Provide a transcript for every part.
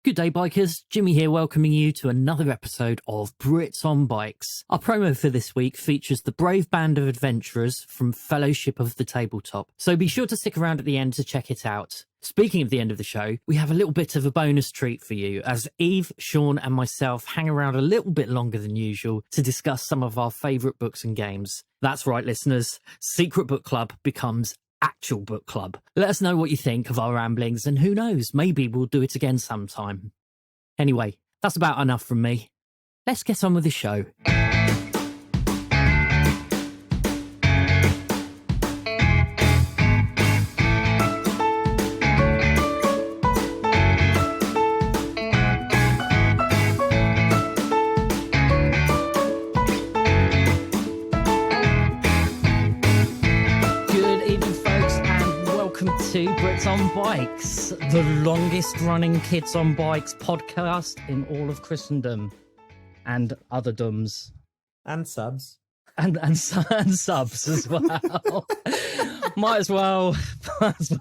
Good day, bikers. Jimmy here, welcoming you to another episode of Brits on Bikes. Our promo for this week features the brave band of adventurers from Fellowship of the Tabletop, so be sure to stick around at the end to check it out. Speaking of the end of the show, we have a little bit of a bonus treat for you as Eve, Sean and myself hang around a little bit longer than usual to discuss some of our favourite books and games. That's right, listeners, Secret Book Club becomes actual book club. Let us know what you think of our ramblings, and who knows, maybe we'll do it again sometime. Anyway, that's about enough from me. Let's get on with the show. To Brits on Bikes, the longest running Kids on Bikes podcast in all of Christendom and other dumbs. And subs. And subs as well. Might as well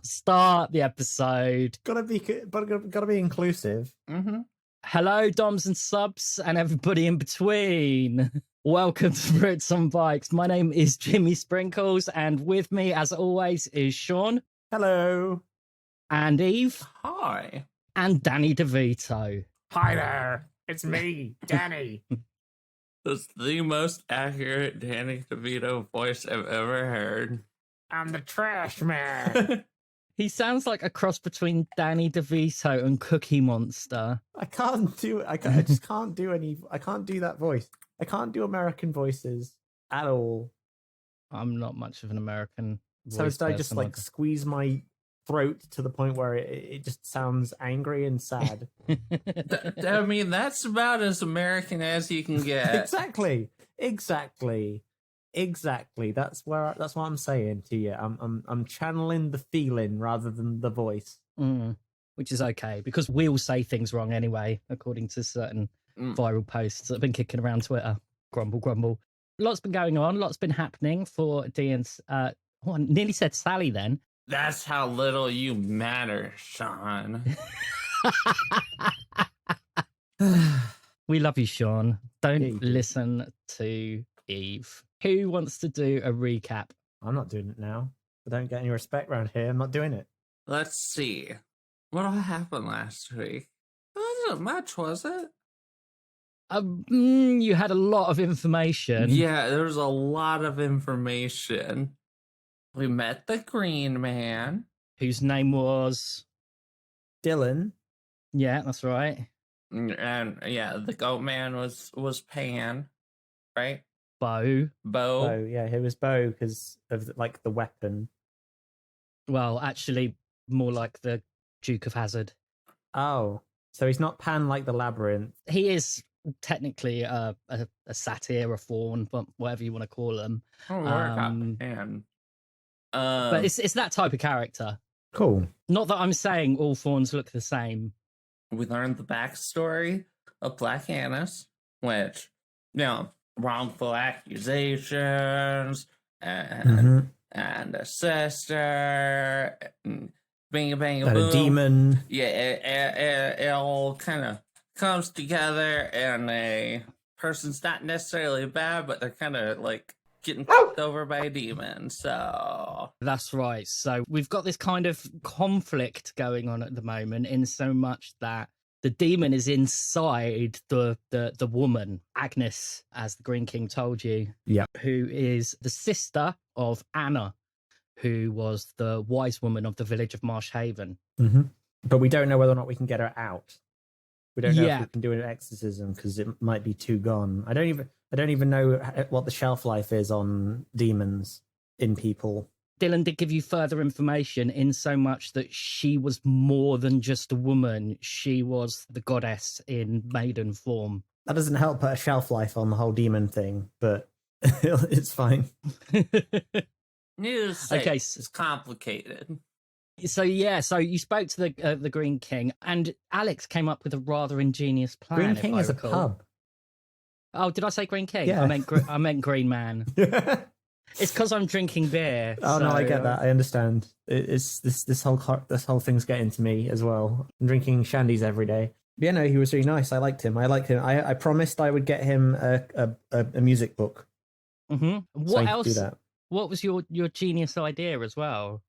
start the episode. Gotta be inclusive. Mm-hmm. Hello, doms and subs and everybody in between. Welcome to Brits on Bikes. My name is Jimmy Sprinkles, and with me, as always, is Sean. Hello. And Eve. Hi. And Danny DeVito. Hi there. It's me, Danny. That's the most accurate Danny DeVito voice I've ever heard. I'm the trash man. He sounds like a cross between Danny DeVito and Cookie Monster. I just can't do that voice. I can't do American voices at all. I'm not much of an American So instead I just like squeeze my throat to the point where it just sounds angry and sad. I mean, that's about as American as you can get. Exactly. That's what I'm saying to you. I'm channeling the feeling rather than the voice. Which is okay, because we all say things wrong anyway, according to certain viral posts that have been kicking around Twitter. Grumble. Lots been going on. Lots been happening for Dean's. I nearly said Sally then. That's how little you matter, Sean. We love you, Sean. Don't listen to Eve. Who wants to do a recap? I'm not doing it now. I don't get any respect around here. I'm not doing it. Let's see. What all happened last week? It wasn't much, was it? You had a lot of information. Yeah, there was a lot of information. We met the Green Man, whose name was Dylan. Yeah, that's right. And yeah, the Goat Man was Pan, right? Bo. Yeah, it was Bo because of like the weapon. Well, actually, more like the Duke of Hazard. Oh, so he's not Pan like the Labyrinth. He is technically a satyr, a faun, but whatever you want to call him. Oh, Pan. But it's that type of character. Cool. Not that I'm saying all fawns look the same. We learned the backstory of Black Annis, which, wrongful accusations and a sister, and bing bang boom, a demon. Yeah, it all kind of comes together, and a person's not necessarily bad, but they're kind of like getting fucked over by a demon. So that's right. So we've got this kind of conflict going on at the moment, in so much that the demon is inside the woman, Agnes, as the Green King told you. Yeah. Who is the sister of Anna, who was the wise woman of the village of Marsh Haven. Mm-hmm. But we don't know whether or not we can get her out. We don't know if we can do an exorcism because it might be too gone. I don't even know what the shelf life is on demons in people. Dylan did give you further information, in so much that she was more than just a woman. She was the goddess in maiden form. That doesn't help put a shelf life on the whole demon thing, but it's fine. Okay, it's complicated. So you spoke to the Green King, and Alex came up with a rather ingenious plan. Green King is a pub. Oh, did I say Green King? Yeah. I meant Green Man. It's because I'm drinking beer. Oh, no, I get that. I understand. It's this whole thing's getting to me as well. I'm drinking shandies every day. Yeah, no, he was really nice. I liked him. I promised I would get him a music book. Mm-hmm. So What I else? do that. What was your genius idea as well?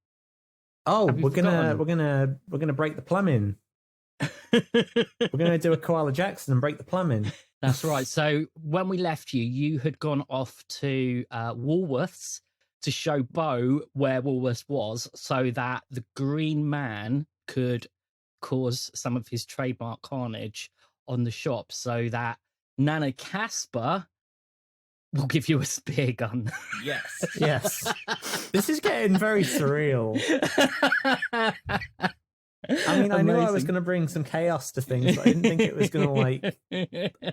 Oh, Have you we're forgotten? gonna break the plumbing. We're gonna do a Koala Jackson and break the plumbing. That's right. So when we left you, you had gone off to Woolworths to show Bo where Woolworths was, so that the Green Man could cause some of his trademark carnage on the shop, so that Nana Casper will give you a spear gun. Yes. Yes. This is getting very surreal. I mean, I knew I was going to bring some chaos to things, but I didn't think it was going to, like...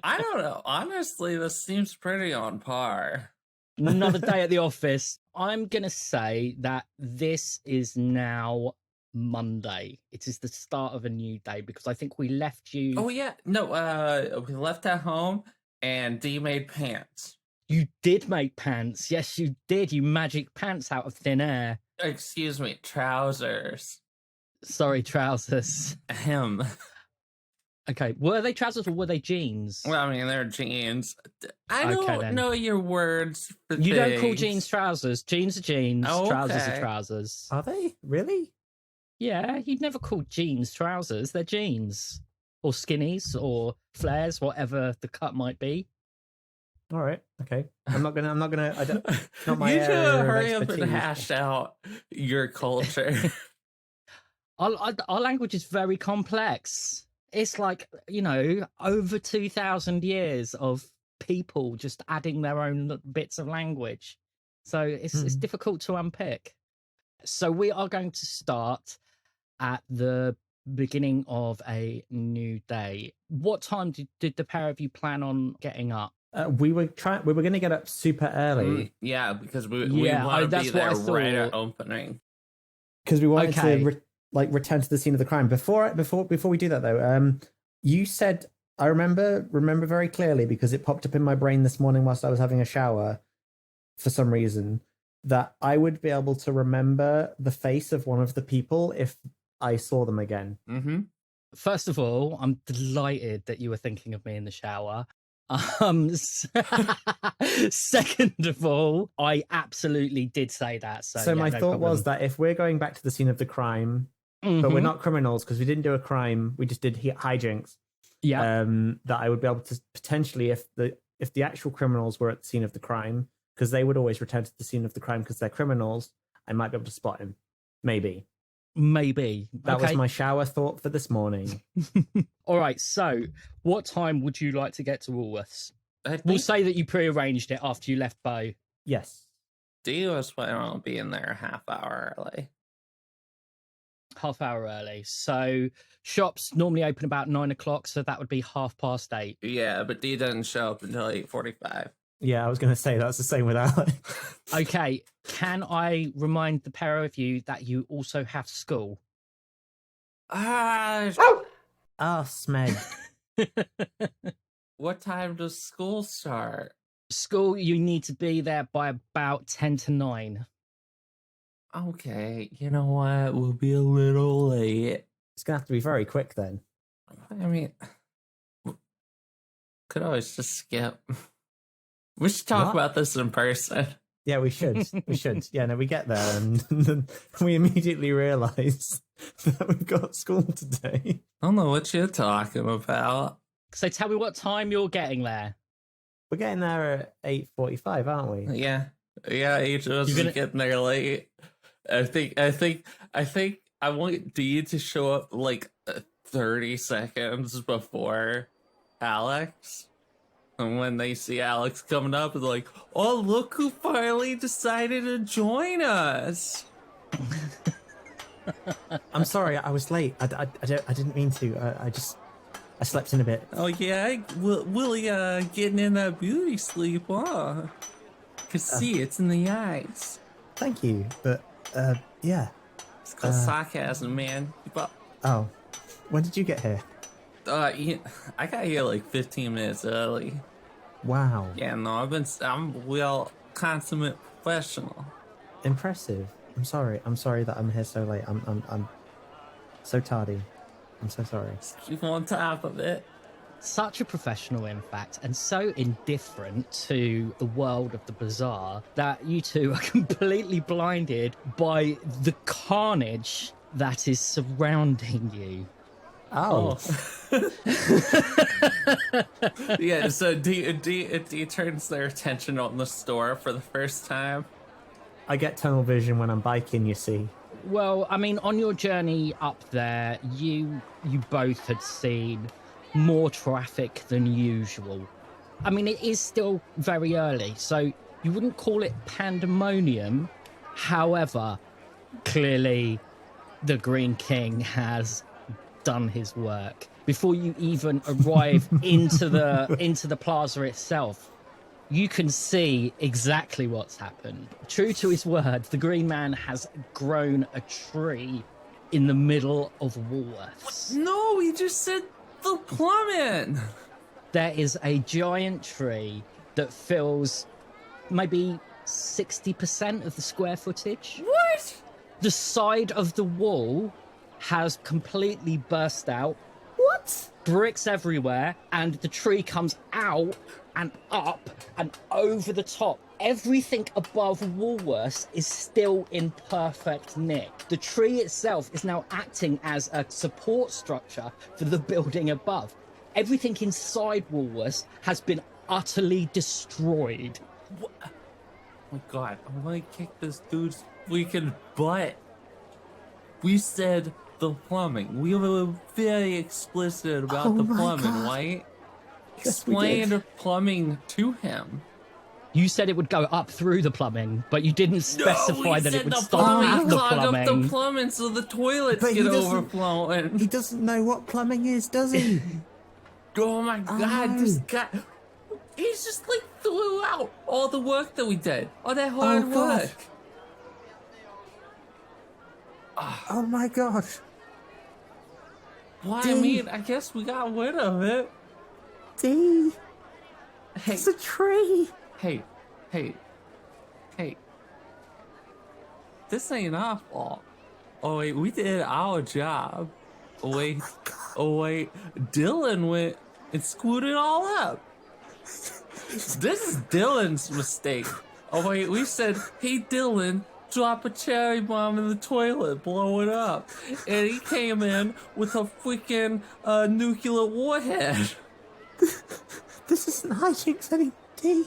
I don't know. Honestly, this seems pretty on par. Another day at the office. I'm going to say that this is now Monday. It is the start of a new day, because I think we left you... Oh, yeah. No, we left at home, and Dee made pants. You did make pants. Yes, you did. You magic pants out of thin air. Excuse me, trousers. Sorry, trousers. Ahem. Okay, were they trousers or were they jeans? Well, I mean, they're jeans. I don't know your words for You things. don't call jeans trousers. Jeans are jeans. Oh, trousers okay. are trousers. Are they? Really? Yeah, you'd never call jeans trousers. They're jeans. Or skinnies or flares, whatever the cut might be. All right. Okay. I'm not gonna. I don't. Not my You area should of hurry up and expertise. hash out your culture. Our language is very complex. It's like, over 2,000 years of people just adding their own bits of language. So it's difficult to unpick. So we are going to start at the beginning of a new day. What time did the pair of you plan on getting up? We were going to get up super early. Yeah, because we want to be there right at opening. Because we wanted to return to the scene of the crime. Before we do that though, you said, I remember very clearly, because it popped up in my brain this morning whilst I was having a shower for some reason, that I would be able to remember the face of one of the people if I saw them again. Mm-hmm. First of all, I'm delighted that you were thinking of me in the shower. Second of all, I absolutely did say that. So my no thought problem. was that if we're going back to the scene of the crime, but we're not criminals because we didn't do a crime, we just did hijinks. Yeah. That I would be able to potentially, if the actual criminals were at the scene of the crime, because they would always return to the scene of the crime because they're criminals, I might be able to spot him. Maybe. That was my shower thought for this morning. All right, so what time would you like to get to Woolworths? We'll say that you prearranged it after you left Bo. Yes. Dee was planning on being there a half hour early. Half hour early. So shops normally open about 9 o'clock, so that would be 8:30. Yeah, but Dee doesn't show up until 8:45. Yeah, I was going to say that's the same with Alex. Okay, can I remind the pair of you that you also have school? Smeg. What time does school start? School, you need to be there by about 10 to 9. Okay, you know what? We'll be a little late. It's going to have to be very quick then. I mean, could always just skip. We should talk about this in person. Yeah, we should. We should. Yeah, no, we get there and then we immediately realise that we've got school today. I don't know what you're talking about. So tell me what time you're getting there. We're getting there at 8:45, aren't we? Yeah, each of us is getting there late. I think I want Dee to show up like 30 seconds before Alex. And when they see Alex coming up, it's like, oh, look who finally decided to join us. I'm sorry, I was late. I didn't mean to. I slept in a bit. Oh, yeah? Willie getting in that beauty sleep, huh? Could see it's in the eyes. Thank you, but, yeah. It's called sarcasm, man. Oh, when did you get here? I got here like 15 minutes early. Wow. Yeah, no, I'm real consummate professional. Impressive. I'm sorry that I'm here so late. I'm so tardy. I'm so sorry. Keep on top of it. Such a professional, in fact, and so indifferent to the world of the bazaar that you two are completely blinded by the carnage that is surrounding you. Oh. Yeah, so D turns their attention on the store for the first time. I get tunnel vision when I'm biking, you see. Well, I mean, on your journey up there, you both had seen more traffic than usual. I mean, it is still very early, so you wouldn't call it pandemonium. However, clearly the Green King has done his work. Before you even arrive into the plaza itself, you can see exactly what's happened. True to his word, the Green Man has grown a tree in the middle of Woolworths. No, he just said the plumbing. There is a giant tree that fills maybe 60% of the square footage. What? The side of the wall has completely burst out. What? Bricks everywhere, and the tree comes out and up and over the top. Everything above Woolworths is still in perfect nick. The tree itself is now acting as a support structure for the building above. Everything inside Woolworths has been utterly destroyed. What? Oh my god, I want to kick this dude's freaking butt. We said the plumbing. We were very explicit about the plumbing, God. right? Yes, Explain the plumbing to him. You said it would go up through the plumbing, but you didn't specify that it would stop at the clog up plumbing. the plumbing so the toilets But he get doesn't- overflowing. He doesn't know what plumbing is, does he? Oh my god, Oh. this guy. He's just like threw out all the work that we did. All that hard God. work. Oh my god. Well, I Dang. mean, I guess we got rid of it. D. Hey, It's a tree. hey. This ain't our fault. Oh wait, we did our job. Oh wait, Dylan went and screwed it all up. This is Dylan's mistake. Oh wait, we said, hey Dylan, drop a cherry bomb in the toilet, blow it up. And he came in with a freaking nuclear warhead. This isn't hijinks anymore, D.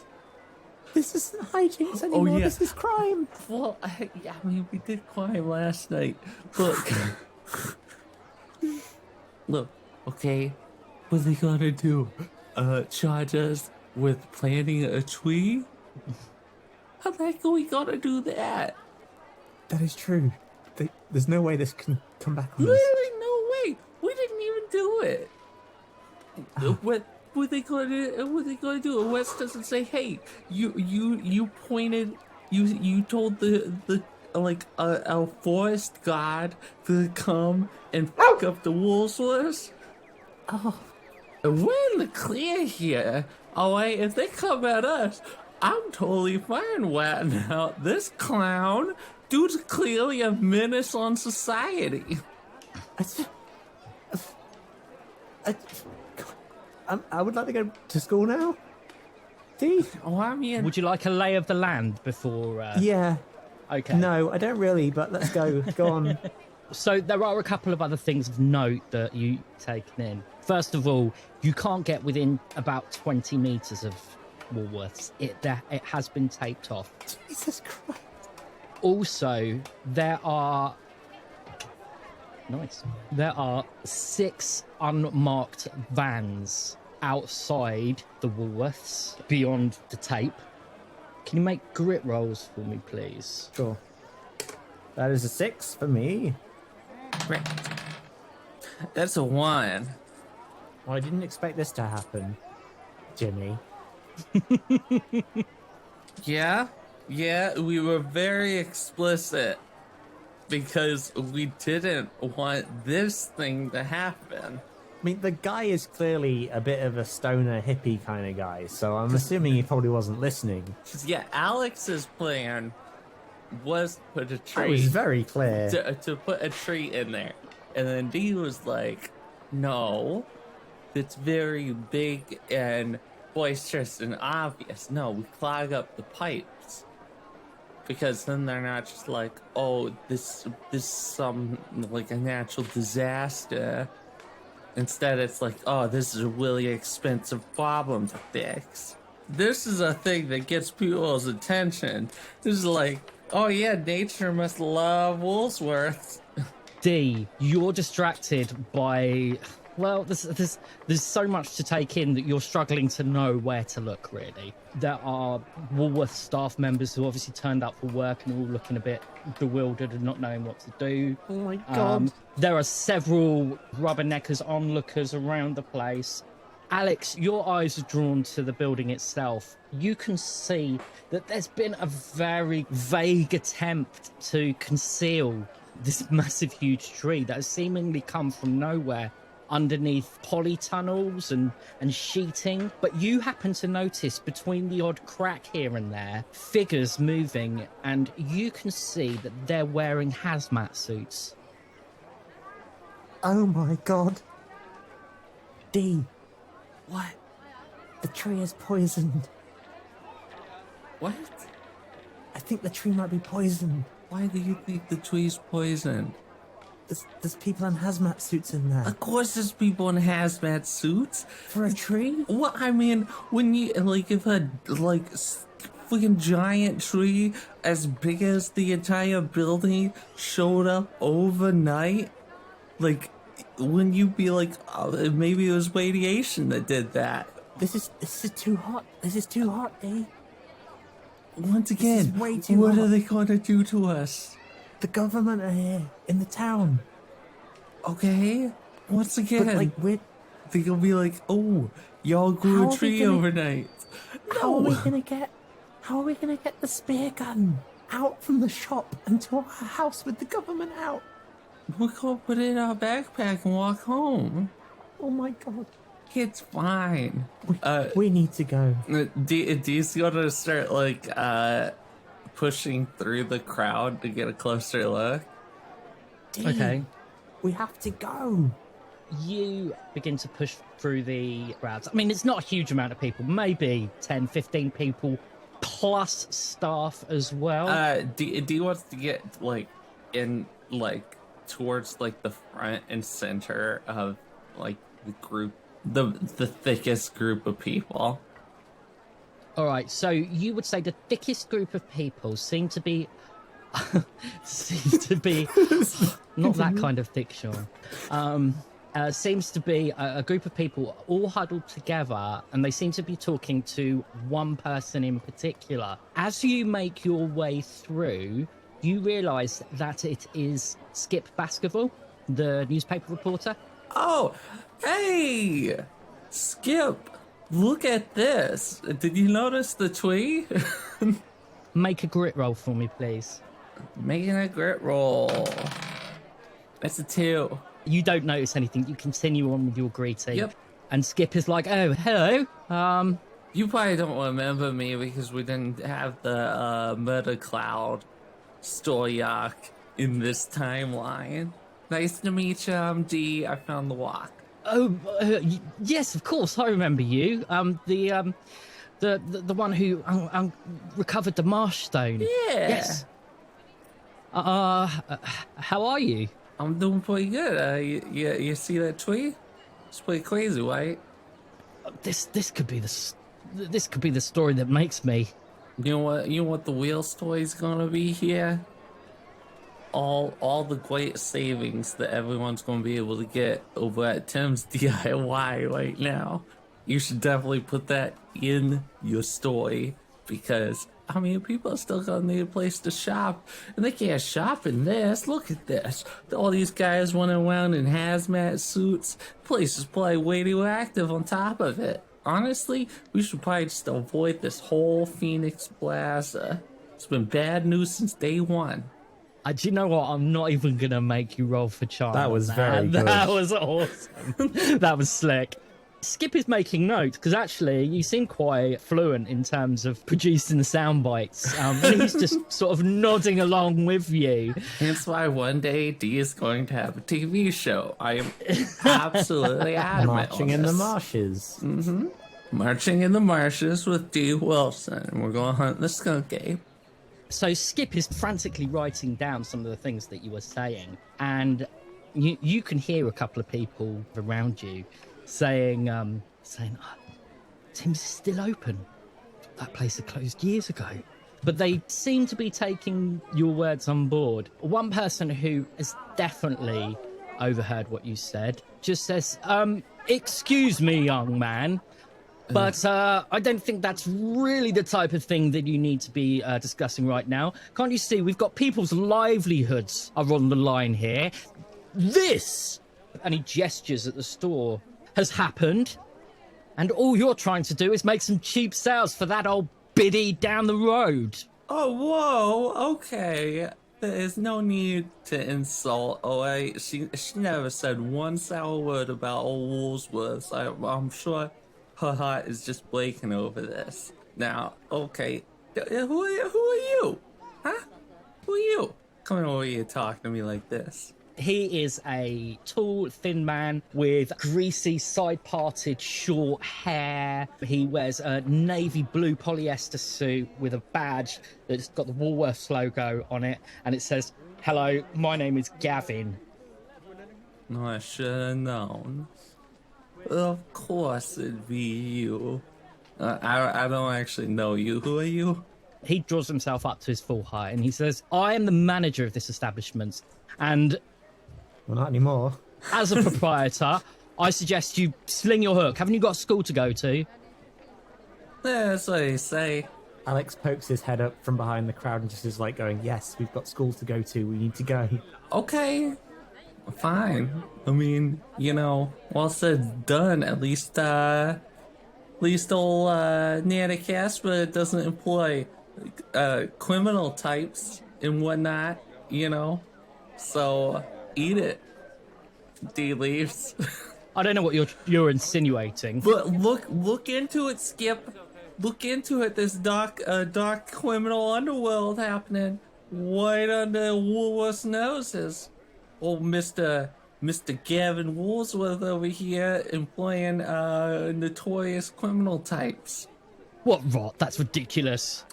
This isn't hijinks anymore. yeah. This is crime. Well, I mean, we did crime last night. Look. Look, okay? What are they gonna do? Charge us with planting a tree? How the heck are we gonna do that? That is true. There's no way this can come back on us. Literally no way. We didn't even do it. What are they gonna do? What are they gonna do? Wes doesn't say, hey, you pointed, you told the like a forest god to come and fuck up the Woolworths. Oh, We're in the clear here. Alright, if they come at us, I'm totally fine ratting out this clown. Dude's clearly a menace on society. I would like to go to school now. D? Oh, I mean, Would you like a lay of the land before? Yeah. Okay. No, I don't really, but let's go. Go on. So there are a couple of other things of note that you taken in. First of all, you can't get within about 20 meters of Woolworths. It has been taped off. Jesus Christ. Also, there are 6 unmarked vans outside the Woolworths beyond the tape. Can you make grit rolls for me, please? Sure. That is a 6 for me. that's a 1. Well, I didn't expect this to happen, Jimmy. Yeah, we were very explicit because we didn't want this thing to happen. I mean, the guy is clearly a bit of a stoner hippie kind of guy, so I'm assuming he probably wasn't listening. 'Cause, yeah, Alex's plan was to put a It tree was very clear. to put a tree in there, and then D was like, No, that's very big and boisterous and obvious. No, we clog up the pipes. Because then they're not just like, oh, this some like a natural disaster. Instead, it's like, oh, this is a really expensive problem to fix. This is a thing that gets people's attention. This is like, oh yeah, nature must love Woolsworth. D, you're distracted by... Well, there's so much to take in that you're struggling to know where to look, really. There are Woolworth staff members who obviously turned up for work and are all looking a bit bewildered and not knowing what to do. Oh my God. There are several rubberneckers, onlookers around the place. Alex, your eyes are drawn to the building itself. You can see that there's been a very vague attempt to conceal this massive, huge tree that has seemingly come from nowhere underneath polytunnels and sheeting. But you happen to notice between the odd crack here and there, figures moving, and you can see that they're wearing hazmat suits. Oh my God. D. What? The tree is poisoned. What? I think the tree might be poisoned. Why do you think the tree's poisoned? There's people in hazmat suits in there. Of course there's people in hazmat suits. For a tree? Well, I mean, when you, like, if a, like, freaking giant tree as big as the entire building showed up overnight, like, wouldn't you be like, oh, maybe it was radiation that did that? This is too hot. This is too hot, D. Once again, way too what hot. are they going to do to us? The government are here in the town. Okay, once again, But like, they're gonna be like, oh, y'all grew How a are tree we gonna- overnight. how are we No. gonna get the spear gun out from the shop and to our house with the government out? We're gonna put it in our backpack and walk home. Oh my God. It's fine. We need to go. Dee's gonna start like pushing through the crowd to get a closer look. D, Okay. we have to go. You begin to push through the crowds. I mean, it's not a huge amount of people, maybe 10, 15 people, plus staff as well. D wants to get like in like towards like the front and center of like the group, the thickest group of people. All right, so you would say the thickest group of people seem to be not that kind of thick, Sean. Seems to be a group of people all huddled together, and they seem to be talking to one person in particular. As you make your way through, you realise that it is Skip Baskerville, the newspaper reporter. Oh, hey, Skip! Look at this. Did you notice the tree? Make a grit roll for me, please. Making a grit roll. That's a 2. You don't notice anything. You continue on with your greeting. Yep. And Skip is like, oh, hello. You probably don't remember me because we didn't have the murder cloud story arc in this timeline. Nice to meet you, I'm D. I found the walk. Oh, yes, of course. I remember you. The one who recovered the Marsh stone. Yeah. Yes. How are you? I'm doing pretty good. You see that tree? It's pretty crazy, right? This could be the story that makes me. You know what the real story's gonna be here? All the great savings that everyone's gonna be able to get over at Tim's DIY right now. You should definitely put that in your story because I mean people are still gonna need a place to shop and they can't shop in this. Look at this. All these guys running around in hazmat suits. The place is probably radioactive on top of it. Honestly, we should probably just avoid this whole Phoenix Plaza. It's been bad news since day one. Do you know what? I'm not even going to make you roll for charm. That was very good. That was awesome. That was slick. Skip is making notes because actually you seem quite fluent in terms of producing the sound bites. And he's just sort of nodding along with you. That's why one day D is going to have a TV show. I am absolutely adamant. Marching in the marshes. Mm-hmm. Marching in the marshes with D. Wilson. And we're going to hunt the skunk ape. So Skip is frantically writing down some of the things that you were saying. And you can hear a couple of people around you saying, Tim's is still open. That place had closed years ago. But they seem to be taking your words on board. One person who has definitely overheard what you said just says, excuse me, young man, but I don't think that's really the type of thing that you need to be discussing right now. Can't you see we've got people's livelihoods are on the line here? This, and he gestures at the store, has happened, and all you're trying to do is make some cheap sales for that old biddy down the road. Oh, whoa, okay. There's no need to insult. Oh, she never said one sour word about old Woolsworth. I'm sure her heart is just breaking over this. Now, okay, who are you? Huh? Who are you? Coming over here talking to me like this. He is a tall, thin man with greasy, side-parted, short hair. He wears a navy blue polyester suit with a badge that's got the Woolworths logo on it, and it says, "Hello, my name is Gavin." No, I should have known. Of course it'd be you. I don't actually know you. Who are you? He draws himself up to his full height, and he says, "I am the manager of this establishment, and..." Well, not anymore. As a proprietor, I suggest you sling your hook. Haven't you got school to go to? Yeah, that's what they say. Alex pokes his head up from behind the crowd and just is like going, yes, we've got school to go to. We need to go. Okay, fine. I mean, well said, done. At least old Nana Casper doesn't employ criminal types and whatnot, So... eat it. D leaves. I don't know what you're insinuating. But look into it, Skip. Look into it. There's dark criminal underworld happening right under Woolworth's noses. Old Mr. Gavin Woolsworth over here employing notorious criminal types. What rot? That's ridiculous.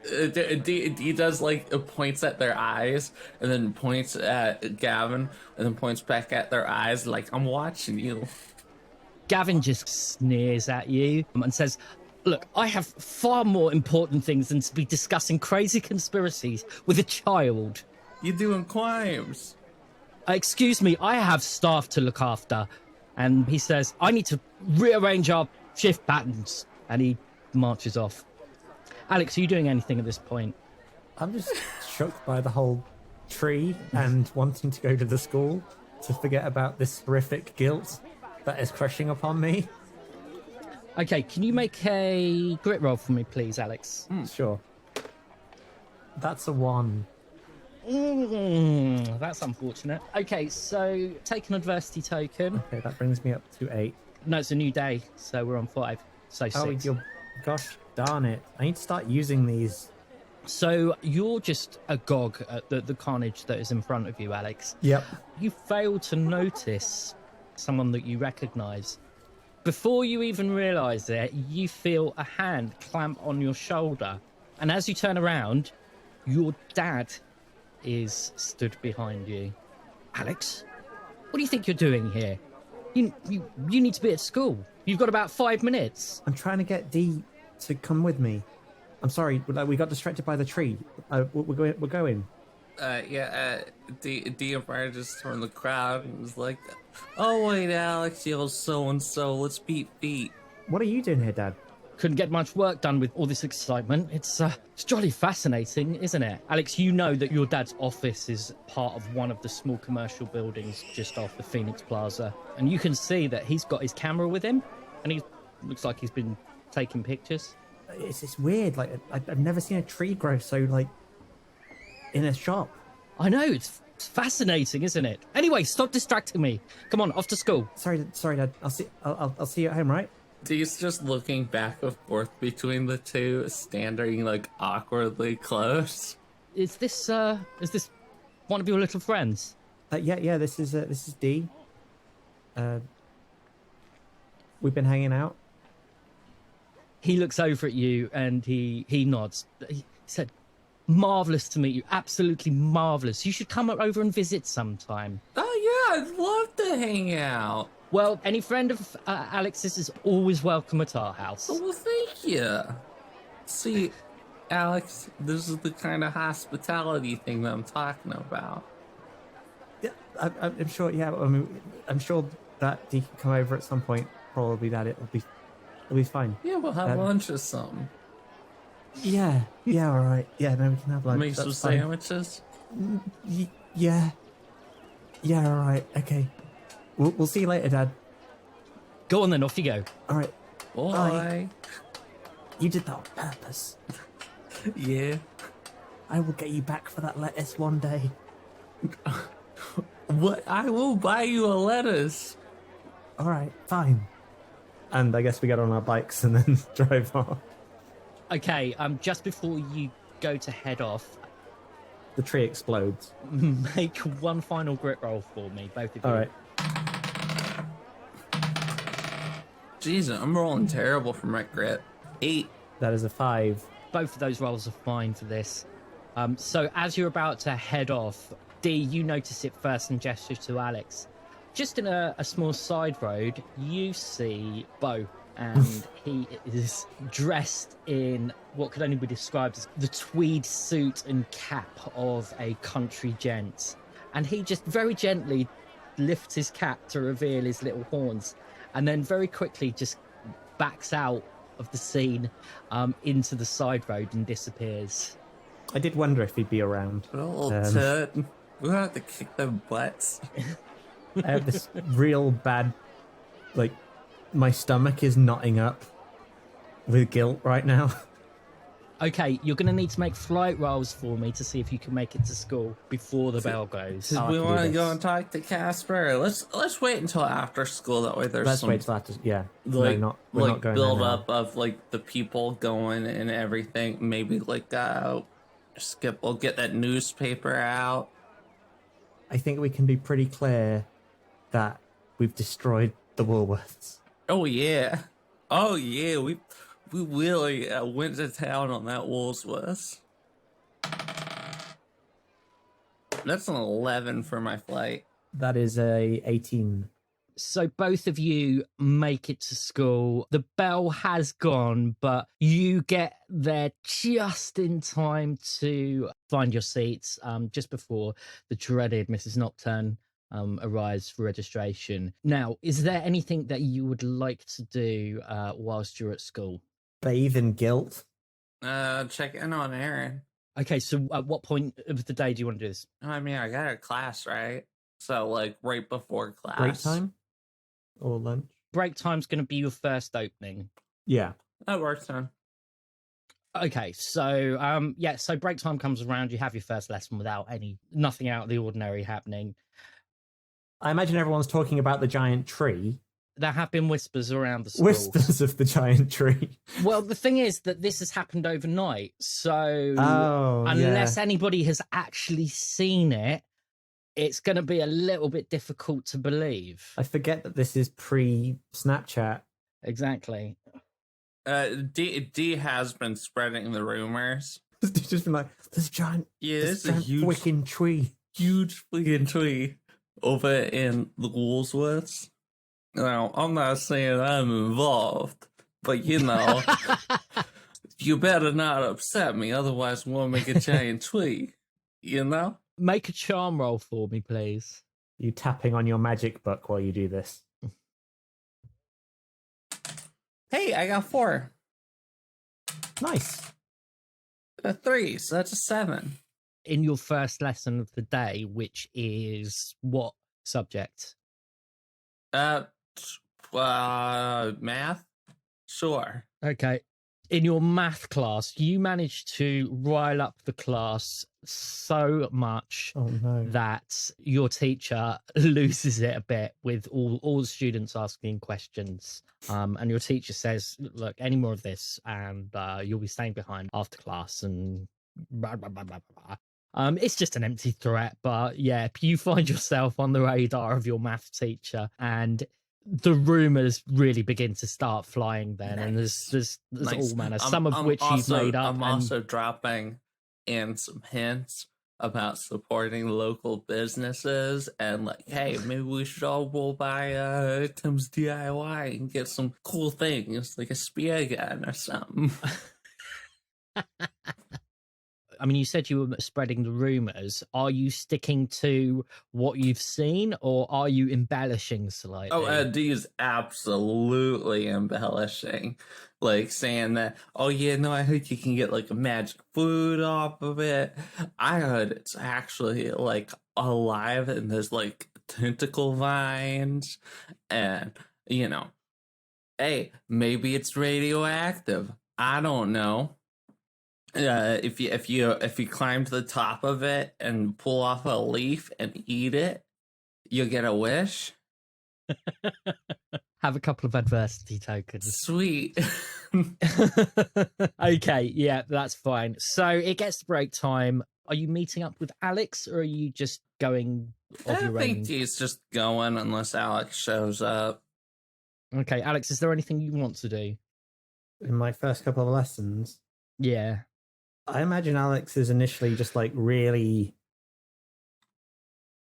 He does points at their eyes and then points at Gavin and then points back at their eyes like, I'm watching you. Gavin just sneers at you and says, look, I have far more important things than to be discussing crazy conspiracies with a child. You're doing crimes. Excuse me, I have staff to look after. And he says, I need to rearrange our shift patterns. And he marches off. Alex, are you doing anything at this point? I'm just shocked by the whole tree and wanting to go to the school to forget about this horrific guilt that is crushing upon me. Okay, can you make a grit roll for me, please, Alex? Sure. That's a 1. That's unfortunate. Okay, so take an adversity token. Okay, that brings me up to 8. No, it's a new day, so we're on 5. So 6. Gosh darn it. I need to start using these. So you're just agog at the carnage that is in front of you, Alex. Yep. You fail to notice someone that you recognize. Before you even realize it, you feel a hand clamp on your shoulder. And as you turn around, your dad is stood behind you. Alex, what do you think you're doing here? You need to be at school. You've got about 5 minutes. I'm trying to get Dee to come with me. I'm sorry, we got distracted by the tree. We're going. D emerges from the crowd and was like, oh wait, Alex, you're so-and-so, let's beat feet. What are you doing here, Dad? Couldn't get much work done with all this excitement. It's jolly fascinating, isn't it? Alex, you know that your dad's office is part of one of the small commercial buildings just off the Phoenix Plaza. And you can see that he's got his camera with him, and he looks like he's been taking pictures. It's weird. I've never seen a tree grow so, in a shop. I know, it's It's fascinating, isn't it? Anyway, stop distracting me. Come on, off to school. Sorry, Dad. I'll see you at home, right? Dee's just looking back and forth between the two, standing like awkwardly close. Is this one of your little friends? Yeah. This is Dee. We've been hanging out. He looks over at you and he nods. He said, "Marvelous to meet you. Absolutely marvelous. You should come over and visit sometime." Oh yeah, I'd love to hang out. Well, any friend of Alex's is always welcome at our house. Oh, well, thank you. See, Alex, this is the kind of hospitality thing that I'm talking about. Yeah, I'm sure. Yeah, I mean, I'm sure that Dee can come over at some point. Probably that it'll be fine. Yeah, we'll have lunch or something. Yeah. All right. Yeah, no, we can have lunch. Make some sandwiches. Yeah. All right. Okay. We'll see you later, Dad. Go on then, off you go. All right. Bye. You did that on purpose. Yeah. I will get you back for that lettuce one day. What? I will buy you a lettuce. All right, fine. And I guess we get on our bikes and then drive off. Okay, just before you go to head off, The tree explodes. make one final grit roll for me, both of you. All right. Jeez, I'm rolling terrible for my grit. 8. That is a 5. Both of those rolls are fine for this. So as you're about to head off, Dee, you notice it first and gesture to Alex. Just in a small side road, you see Bo, and he is dressed in what could only be described as the tweed suit and cap of a country gent. And he just very gently lifts his cap to reveal his little horns, and then very quickly just backs out of the scene into the side road and disappears. I did wonder if he'd be around. Oh, turd. We'll have to kick their butts. I have this real bad, like, my stomach is knotting up with guilt right now. Okay, you're going to need to make flight rolls for me to see if you can make it to school before the bell goes. We want to go and talk to Casper. Let's wait until after school. That way, there's Let's wait till after. Yeah, like no, we're not going build there now. up of like the people going and everything. Maybe like Skip will get that newspaper out. I think we can be pretty clear that we've destroyed the Woolworths. Oh yeah, we really went to town on that Woolworths. That's an 11 for my flight. That is a 18. So both of you make it to school. The bell has gone, but you get there just in time to find your seats just before the dreaded Mrs. Nocturne arrives for registration. Now, is there anything that you would like to do whilst you're at school? Bathe in guilt. Check in on Aaron. Okay, so at what point of the day do you want to do this? I mean, I got a class, right? So, like, right before class. Break time? Or lunch? Break time's going to be your first opening. Yeah. That works, then. Okay, so, so break time comes around, you have your first lesson without nothing out of the ordinary happening. I imagine everyone's talking about the giant tree. There have been whispers around the school. Whispers of the giant tree. Well, the thing is that this has happened overnight, so unless anybody has actually seen it, it's going to be a little bit difficult to believe. I forget that this is pre-Snapchat. Exactly. D has been spreading the rumors. It's just been like, there's a giant, it's a huge freaking tree. Huge freaking tree over in the Woolworths. Now, I'm not saying I'm involved, but you know, you better not upset me, otherwise we'll make a giant tree, you know? Make a charm roll for me, please. You tapping on your magic book while you do this. Hey, I got 4. Nice. A 3, so that's a 7. In your first lesson of the day, which is what subject? Math? Sure. Okay. In your math class, you managed to rile up the class so much that your teacher loses it a bit with all the students asking questions. And your teacher says, look, any more of this and you'll be staying behind after class and blah, blah, blah, blah, blah. It's just an empty threat, but yeah, you find yourself on the radar of your math teacher, and the rumors really begin to start flying then. Nice. And there's all manner, some of which you've made up. I'm also dropping in some hints about supporting local businesses and like, hey, maybe we should all roll by Tim's DIY and get some cool things like a spear gun or something. I mean, you said you were spreading the rumors. Are you sticking to what you've seen, or are you embellishing slightly? Oh, D's absolutely embellishing. Like saying that, oh yeah, no, I heard you can get like a magic food off of it. I heard it's actually like alive and there's like tentacle vines, and you know, hey, maybe it's radioactive. I don't know. If you climb to the top of it and pull off a leaf and eat it, you'll get a wish. Have a couple of adversity tokens. Sweet. Okay, yeah, that's fine. So it gets to break time. Are you meeting up with Alex, or are you just going off your own? I think he's just going unless Alex shows up. Okay, Alex, is there anything you want to do? In my first couple of lessons? Yeah. I imagine Alex is initially just like really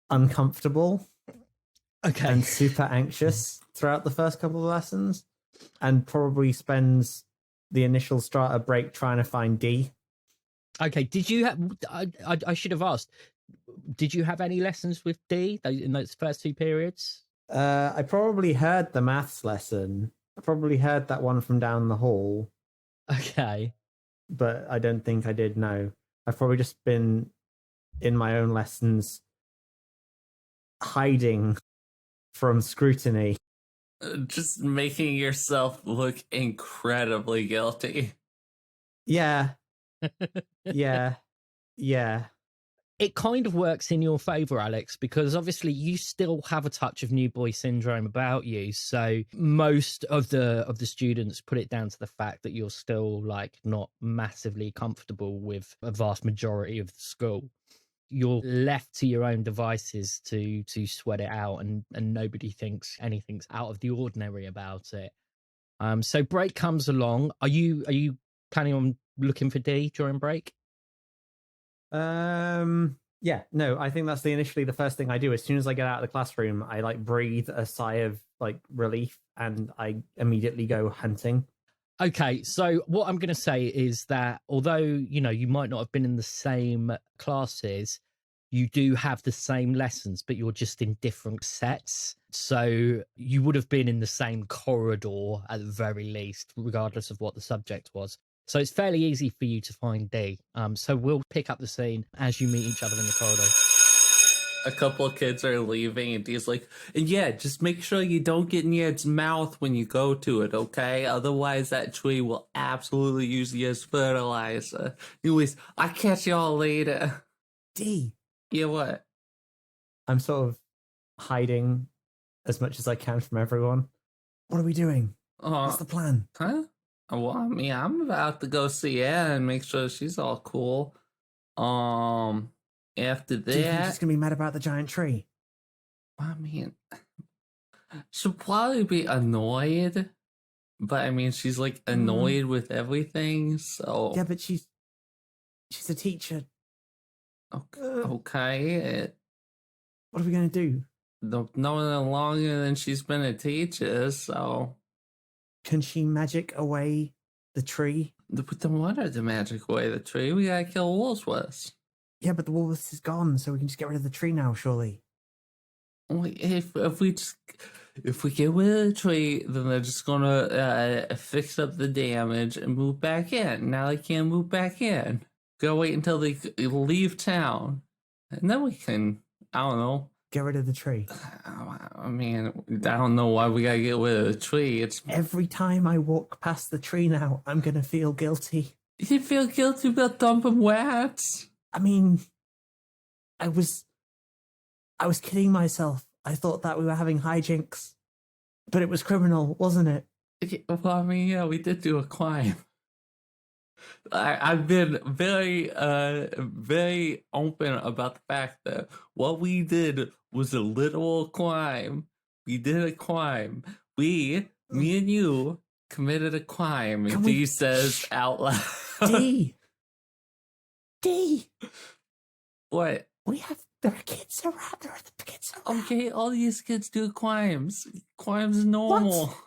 uncomfortable, and super anxious throughout the first couple of lessons, and probably spends the initial strata break trying to find D. Okay, did you have? I should have asked. Did you have any lessons with D in those first two periods? I probably heard the maths lesson. I probably heard that one from down the hall. Okay. But I don't think I did know. I've probably just been in my own lessons hiding from scrutiny. Just making yourself look incredibly guilty. Yeah. Yeah. It kind of works in your favor, Alex, because obviously you still have a touch of new boy syndrome about you. So most of the students put it down to the fact that you're still like not massively comfortable with a vast majority of the school. You're left to your own devices to sweat it out, and nobody thinks anything's out of the ordinary about it. So break comes along. Are you planning on looking for D during break? Yeah, no, I think that's initially the first thing I do. As soon as I get out of the classroom, I like breathe a sigh of like relief, and I immediately go hunting. Okay, so what I'm going to say is that although, you know, you might not have been in the same classes, you do have the same lessons, but you're just in different sets. So you would have been in the same corridor at the very least, regardless of what the subject was. So it's fairly easy for you to find D. So we'll pick up the scene as you meet each other in the corridor. A couple of kids are leaving, and D's like, and yeah, just make sure you don't get near its mouth when you go to it, okay? Otherwise, that tree will absolutely use you as fertilizer. Anyways, I'll catch y'all later. D. Yeah, what? I'm sort of hiding as much as I can from everyone. What are we doing? What's the plan? Huh? Well, I mean, I'm about to go see Anne and make sure she's all cool. After that, do you think she's gonna be mad about the giant tree? I mean, she'll probably be annoyed, but I mean, she's like annoyed with everything. So yeah, but she's a teacher. Okay. What are we gonna do? No longer than she's been a teacher, so. Can she magic away the tree? But then what are the magic away the tree? We gotta kill Woolsworth. Yeah, but the Woolworth is gone, so we can just get rid of the tree now, surely. If we get rid of the tree, then they're just gonna fix up the damage and move back in. Now they can't move back in. Gotta wait until they leave town, and then we can, I don't know, get rid of the tree. I mean, I don't know why we gotta get rid of the tree. It's Every time I walk past the tree now, I'm gonna feel guilty. You feel guilty about dumping wax? I mean, I was kidding myself. I thought that we were having hijinks, but it was criminal, wasn't it? Well, I mean, yeah, we did do a crime. I've been very open about the fact that what we did was a literal crime. We did a crime. Me and you committed a crime. And D says out loud. D. What? There are kids around. Okay, all these kids do crimes. Crimes is normal. What?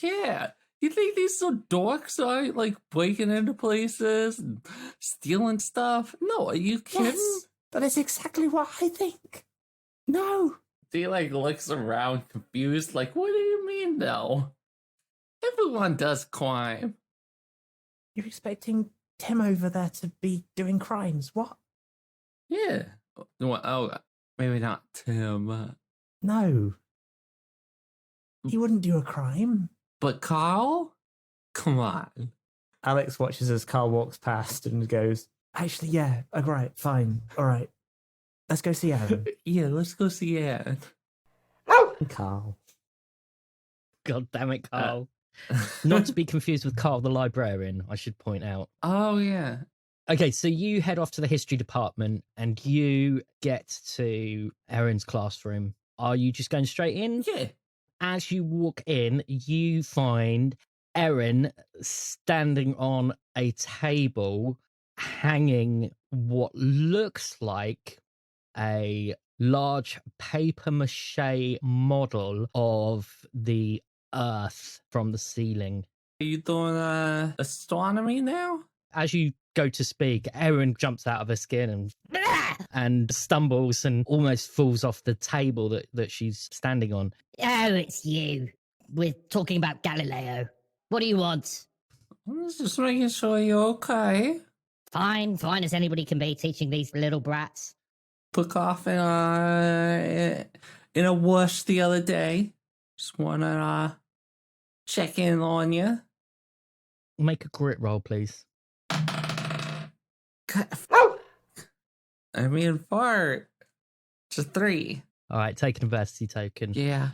Yeah. You think these are dorks, right? Like breaking into places and stealing stuff? No, are you kidding? Yes, that is exactly what I think. No. He like looks around confused, like, what do you mean no? Everyone does crime. You're expecting Tim over there to be doing crimes? What? Yeah. Well, oh, maybe not Tim. No. He wouldn't do a crime. But Carl? Come on. Alex watches as Carl walks past and goes, actually, yeah, right, fine, all right. Let's go see Aaron. Yeah, let's go see Aaron. Carl. God damn it, Carl. Not to be confused with Carl the librarian, I should point out. Oh, yeah. Okay, so you head off to the history department and you get to Erin's classroom. Are you just going straight in? Yeah. As you walk in, you find Erin standing on a table hanging what looks like a large paper mache model of the Earth from the ceiling. Are you doing astronomy now? As you go to speak, Erin jumps out of her skin and stumbles and almost falls off the table that she's standing on. Oh, it's you. We're talking about Galileo. What do you want? I'm just making sure you're okay. Fine as anybody can be teaching these little brats. Took off in a wash the other day. Just wanna check in on you. Make a grit roll, please. I mean, fart. It's a 3. All right, take an adversity token. Yeah.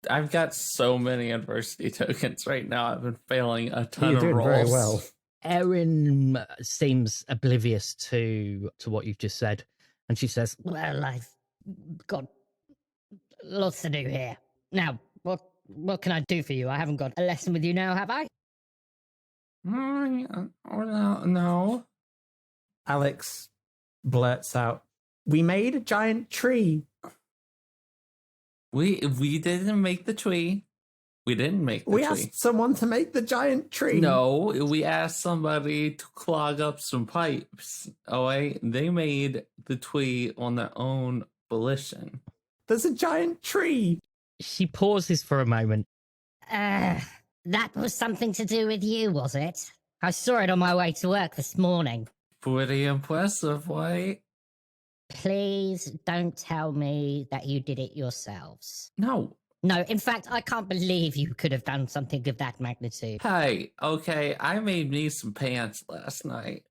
I've got so many adversity tokens right now. I've been failing a ton You're of doing rolls. very well. Erin seems oblivious to what you've just said, and she says, Well, I've got lots to do here. Now, what can I do for you? I haven't got a lesson with you now, have I? No. Alex blurts out, we made a giant tree. We didn't make the tree. We didn't make the We tree. asked someone to make the giant tree. No, we asked somebody to clog up some pipes. All right, they made the tree on their own volition. There's a giant tree. she pauses for a moment. That was something to do with you, was it? I saw it on my way to work this morning. Pretty impressive, right? Please don't tell me that you did it yourselves. No. No, in fact, I can't believe you could have done something of that magnitude. Hey, okay, I made me some pants last night.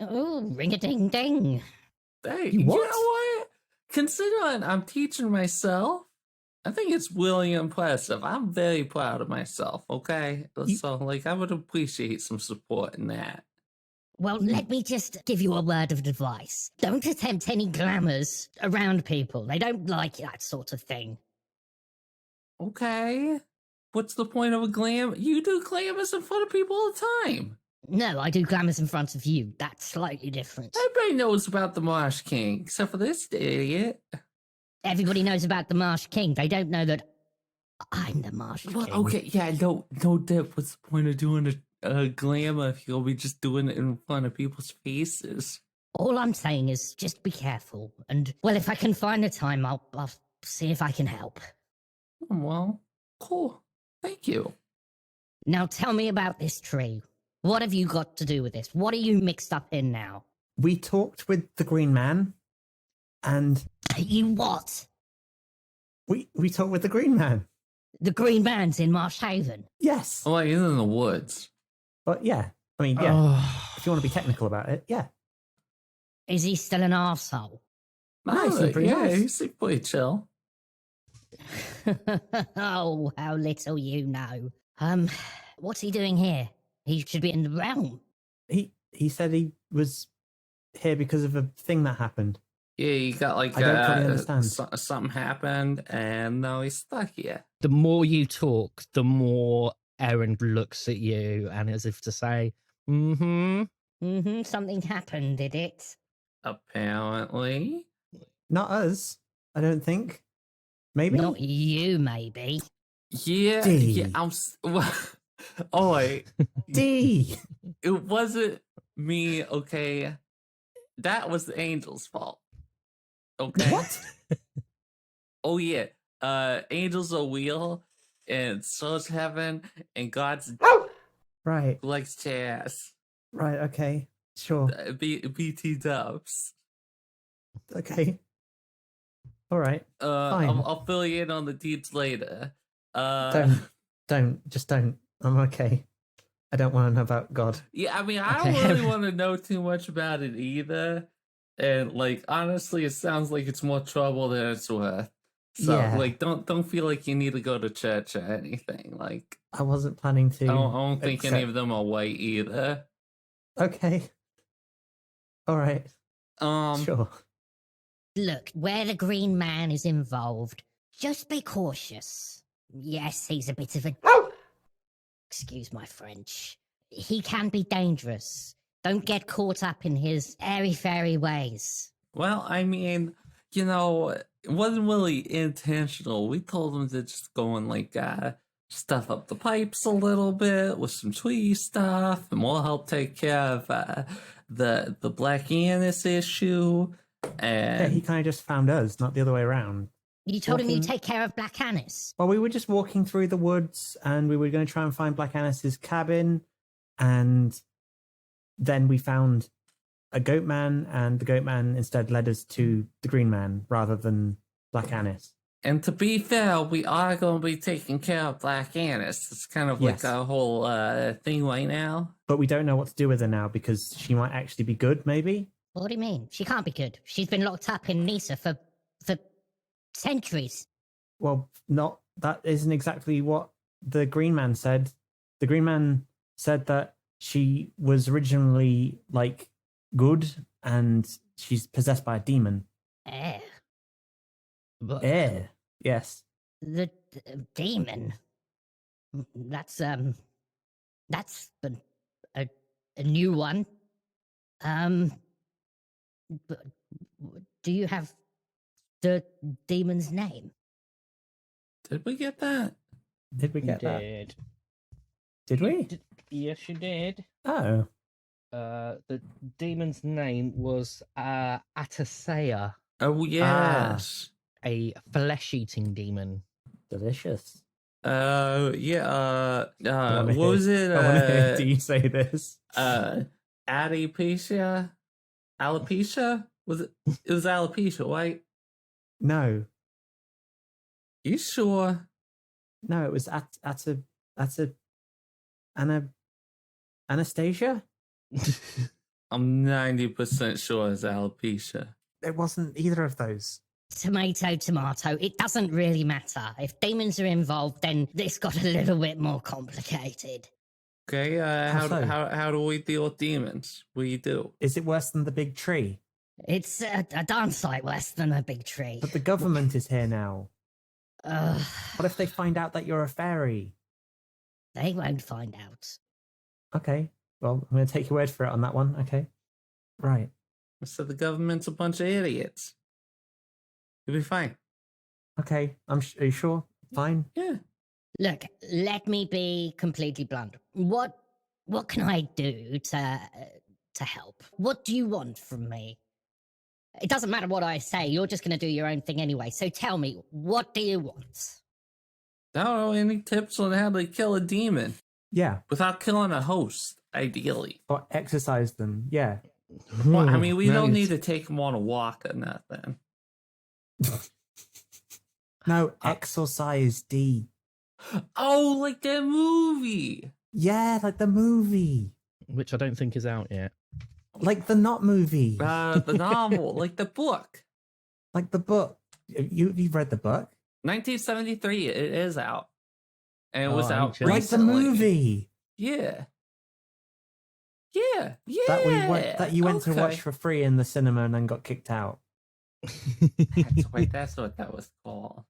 Ooh, ring-a-ding-ding. Hey, You you know what? what? Considering I'm teaching myself, I think it's really impressive. I'm very proud of myself, okay? So, I would appreciate some support in that. Well, let me just give you a word of advice. Don't attempt any glamours around people. They don't like that sort of thing. Okay. What's the point of a glam? You do glamours in front of people all the time. No, I do glamours in front of you. That's slightly different. Everybody knows about the Marsh King, except for this idiot. Everybody knows about the Marsh King. They don't know that I'm the Marsh Well, King. okay, yeah, no dip. What's the point of doing a glamour if you'll be just doing it in front of people's faces? All I'm saying is just be careful. And, well, if I can find the time, I'll see if I can help. Well, cool. Thank you. Now tell me about this tree. What have you got to do with this? What are you mixed up in now? We talked with the Green Man, and You what? We talked with the Green Man. The Green Man's in Marsh Haven. Yes. Oh, he's in the woods. But yeah. I mean, yeah. Oh. If you want to be technical about it, yeah. Is he still an arsehole? Nice and pretty yeah, nice. he's pretty chill. Oh, how little you know. What's he doing here? He should be in the realm. He said he was here because of a thing that happened. Yeah, he got like I don't fully understand. something happened, and now he's stuck here. The more you talk, the more Aaron looks at you and as if to say, Something happened, did it? Apparently. Not us, I don't think. Maybe? Not you, maybe. Yeah, D. yeah. Oh wait, D. it wasn't me. Okay, that was the angel's fault. Okay. What? Oh yeah. Angels are real, and so's heaven, and God's Right. likes jazz. Right, okay. Sure. BT dubs. Okay. All right. Fine. I'll fill you in on the deeds later. Just don't. I'm okay. I don't want to know about God. Yeah, I mean, I don't really want to know too much about it either. And like, honestly, it sounds like it's more trouble than it's worth. So, Yeah. like, don't feel like you need to go to church or anything. Like, I wasn't planning to. I don't think any accept- of them are white either. Okay. All right. Sure. Look, where the Green Man is involved, just be cautious. Yes, he's a bit of a... Excuse my French. He can be dangerous. Don't get caught up in his airy-fairy ways. Well, I mean, you know, it wasn't really intentional. We told him to just go and like stuff up the pipes a little bit with some twee stuff, and we'll help take care of the Black Annis issue. And Yeah, he kind of just found us, not the other way around. You told him you'd Walking- take care of Black Annis. Well, we were just walking through the woods, and we were going to try and find Black Annis's cabin, and then we found a goat man, and the goat man instead led us to the Green Man rather than Black Annis. And to be fair, we are going to be taking care of Black Annis. It's kind of like Yes. our whole thing right now. But we don't know what to do with her now because she might actually be good, maybe? What do you mean? She can't be good. She's been locked up in Nisa for centuries. Well, that isn't exactly what the Green Man said. The Green Man said that she was originally, like, good, and she's possessed by a demon. Eh. But Yes. The demon. That's a new one. But do you have the demon's name? Did we get that? Did we you get that? did. Did we? Yes, you did. Oh. The demon's name was Atasea, Oh, yes. a flesh-eating demon. Delicious. Yeah, I wanna what was it? I want to hear you say this. Alopecia? Alopecia? It was alopecia, right? No. You sure? No, it was Anastasia? I'm 90% sure it's alopecia. It wasn't either of those. Tomato, tomato. It doesn't really matter. If demons are involved, then this got a little bit more complicated. Okay, How so? how do we deal with demons? What do you do? Is it worse than the big tree? It's a darn sight worse than a big tree. But the government is here now. Ugh, What if they find out that you're a fairy? they won't find out. Okay. Well, I'm going to take your word for it on that one. Okay. Right. So the government's a bunch of idiots. You'll be fine. Okay. Are you sure? Fine. Yeah. Look, let me be completely blunt. What can I do to help? What do you want from me? It doesn't matter what I say. You're just going to do your own thing anyway. So tell me, what do you want? I don't know any tips on how to kill a demon Yeah. without killing a host, ideally. Or exercise them. Yeah. Well, I mean, we don't Right. need to take them on a walk or nothing. No, exorcise D. Oh, like that movie. Yeah, like the movie. Which I don't think is out yet. Like the not movie. The novel, like the book. Like the book. You've read the book? 1973, it is out. And it was out like recently. the movie. Yeah. That you went to watch for free in the cinema and then got kicked out. That's what that was called.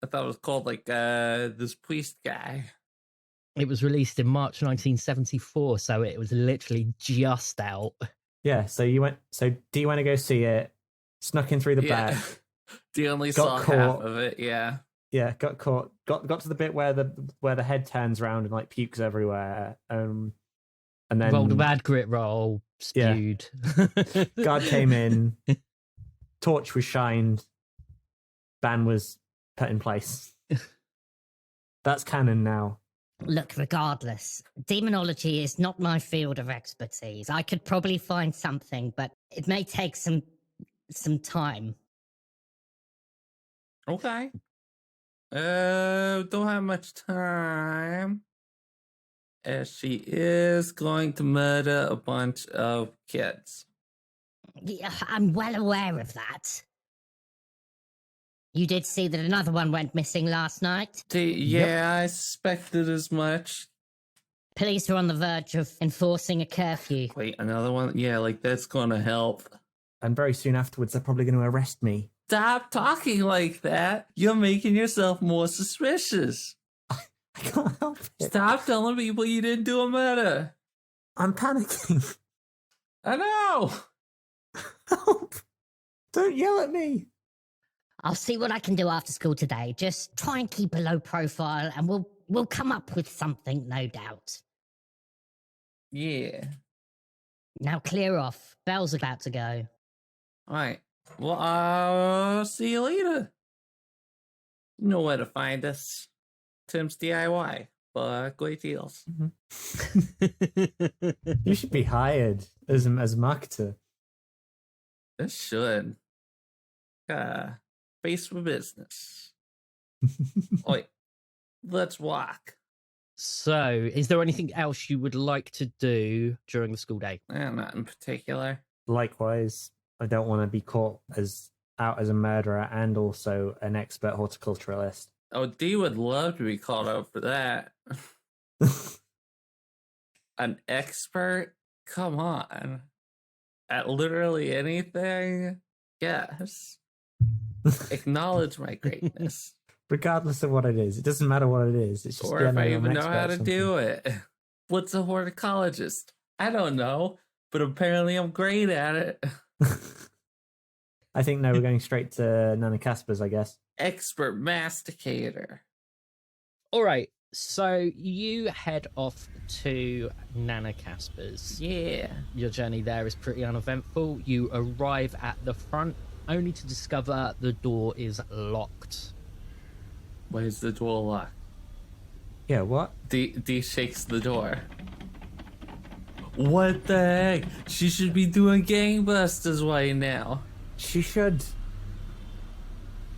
I thought it was called like this priest guy. It was released in March 1974, so it was literally just out. Yeah, so you went. So do you want to go see it? Snuck in through the back. You only got saw caught. half of it. Yeah. Yeah, got caught. Got to the bit where the head turns around and like pukes everywhere. And then rolled a bad grit roll, spewed. Yeah. Guard came in. Torch was shined. Ban was put in place. That's canon now. Look, regardless, demonology is not my field of expertise. I could probably find something, but it may take some time. Okay. Don't have much time. As she is going to murder a bunch of kids. Yeah, I'm well aware of that. You did see that another one went missing last night? Yeah, I suspected as much. Police are on the verge of enforcing a curfew. Wait, another one? Yeah, like that's gonna help. And very soon afterwards, they're probably going to arrest me. Stop talking like that. You're making yourself more suspicious. I can't help it. Stop telling people you didn't do a murder. I'm panicking. I know. Help! Don't yell at me. I'll see what I can do after school today. Just try and keep a low profile and we'll come up with something, no doubt. Yeah. Now clear off. Bell's about to go. All right. Well, I'll see you later. You know where to find us. Tim's DIY. Great deals. You should be hired as a marketer. This should. Face for business. Wait, let's walk. So, is there anything else you would like to do during the school day? Not in particular. Likewise, I don't want to be caught out as a murderer and also an expert horticulturalist. Oh, Dee would love to be called out for that. An expert? Come on. At literally anything? Yes. Acknowledge my greatness. Regardless of what it is. It doesn't matter what it is. It's just, Or if I I'm even an know expert how at to something. do it. What's a horticulturist? I don't know, but apparently I'm great at it. I think no, we're going straight to Nana Casper's, I guess. Expert masticator. All right, so you head off to Nana Casper's. Yeah. Your journey there is pretty uneventful. You arrive at the front only to discover the door is locked. Why is the door locked? Yeah, what? D shakes the door. What the heck? She should be doing gangbusters right now. She should.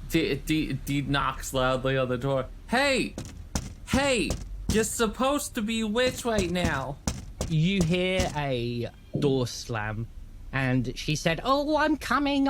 D knocks loudly on the door. Hey! Hey! You're supposed to be witch right now. You hear a door slam, and she said, "Oh, I'm coming.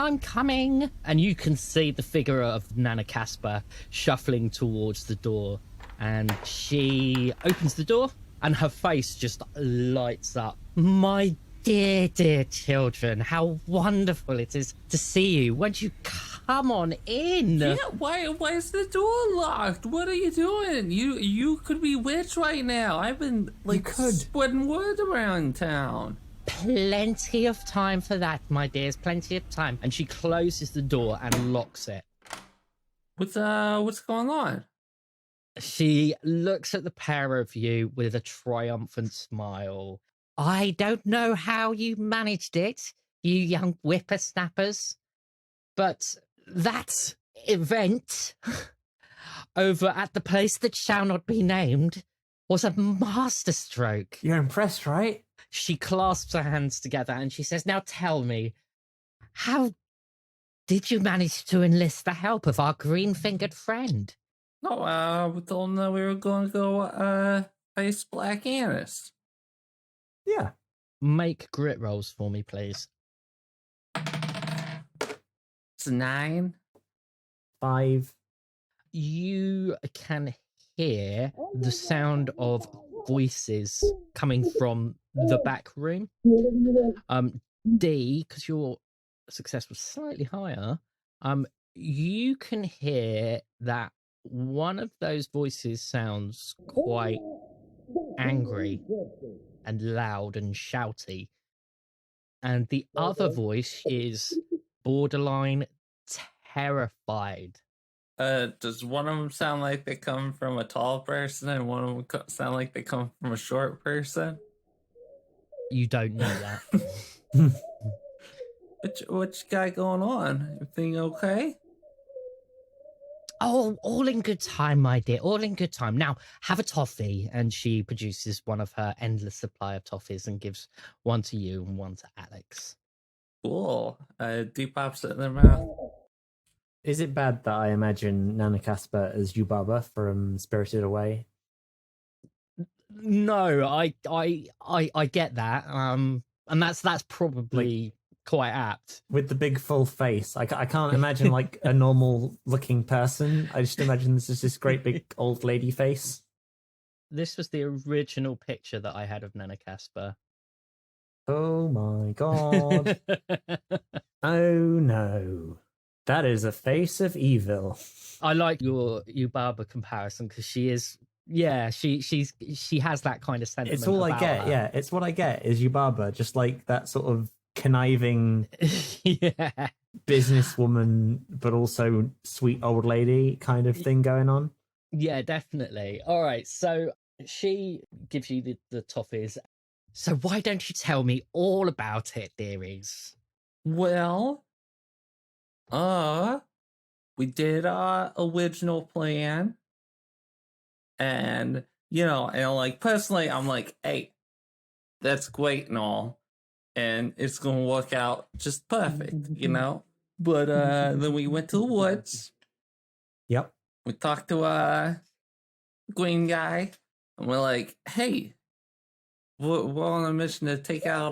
And you can see the figure of Nana Casper shuffling towards the door, and she opens the door, and her face just lights up. My dear children, how wonderful it is to see you. Won't you come on in? Yeah, why is the door locked? What are you doing? You could be witch right now. I've been spreading word around town. Plenty of time for that, my dears. Plenty of time." And she closes the door and locks it. What's going on? She looks at the pair of you with a triumphant smile. "I don't know how you managed it, you young whippersnappers, but that event over at the place that shall not be named was a masterstroke." You're impressed, right? She clasps her hands together and she says, "Now tell me, how Did you manage to enlist the help of our green-fingered friend? No, we told him that we were going to go face Black Annis. Yeah. Make grit rolls for me, please. It's 9. 5. You can hear the sound of voices coming from the back room. D, because your success was slightly higher, you can hear that one of those voices sounds quite angry and loud and shouty, and the other voice is borderline terrified. Does one of them sound like they come from a tall person and one of them sound like they come from a short person? You don't know that. What you got going on? Everything okay? Oh, all in good time, my dear. All in good time. Now, have a toffee. And she produces one of her endless supply of toffees and gives one to you and one to Alex. Cool. Deep pops it in their mouth. Is it bad that I imagine Nana Casper as Yubaba from Spirited Away? No, I get that. And that's probably quite apt. With the big full face. I can't imagine like a normal looking person. I just imagine this is this great big old lady face. This was the original picture that I had of Nana Casper. Oh my god. Oh no. That is a face of evil. I like your Yubaba comparison because she is, yeah, she has that kind of sentiment. It's all I get, her. yeah. It's what I get is Yubaba, just like that sort of conniving yeah, businesswoman, but also sweet old lady kind of thing going on. Yeah, definitely. All right, so she gives you the toffees. So why don't you tell me all about it, dearies? Well, we did our original plan, and like personally, I'm like, hey, that's great and all, and it's gonna work out just perfect, But then we went to the woods. Yep. We talked to green guy, and we're like, hey, we're on a mission to take out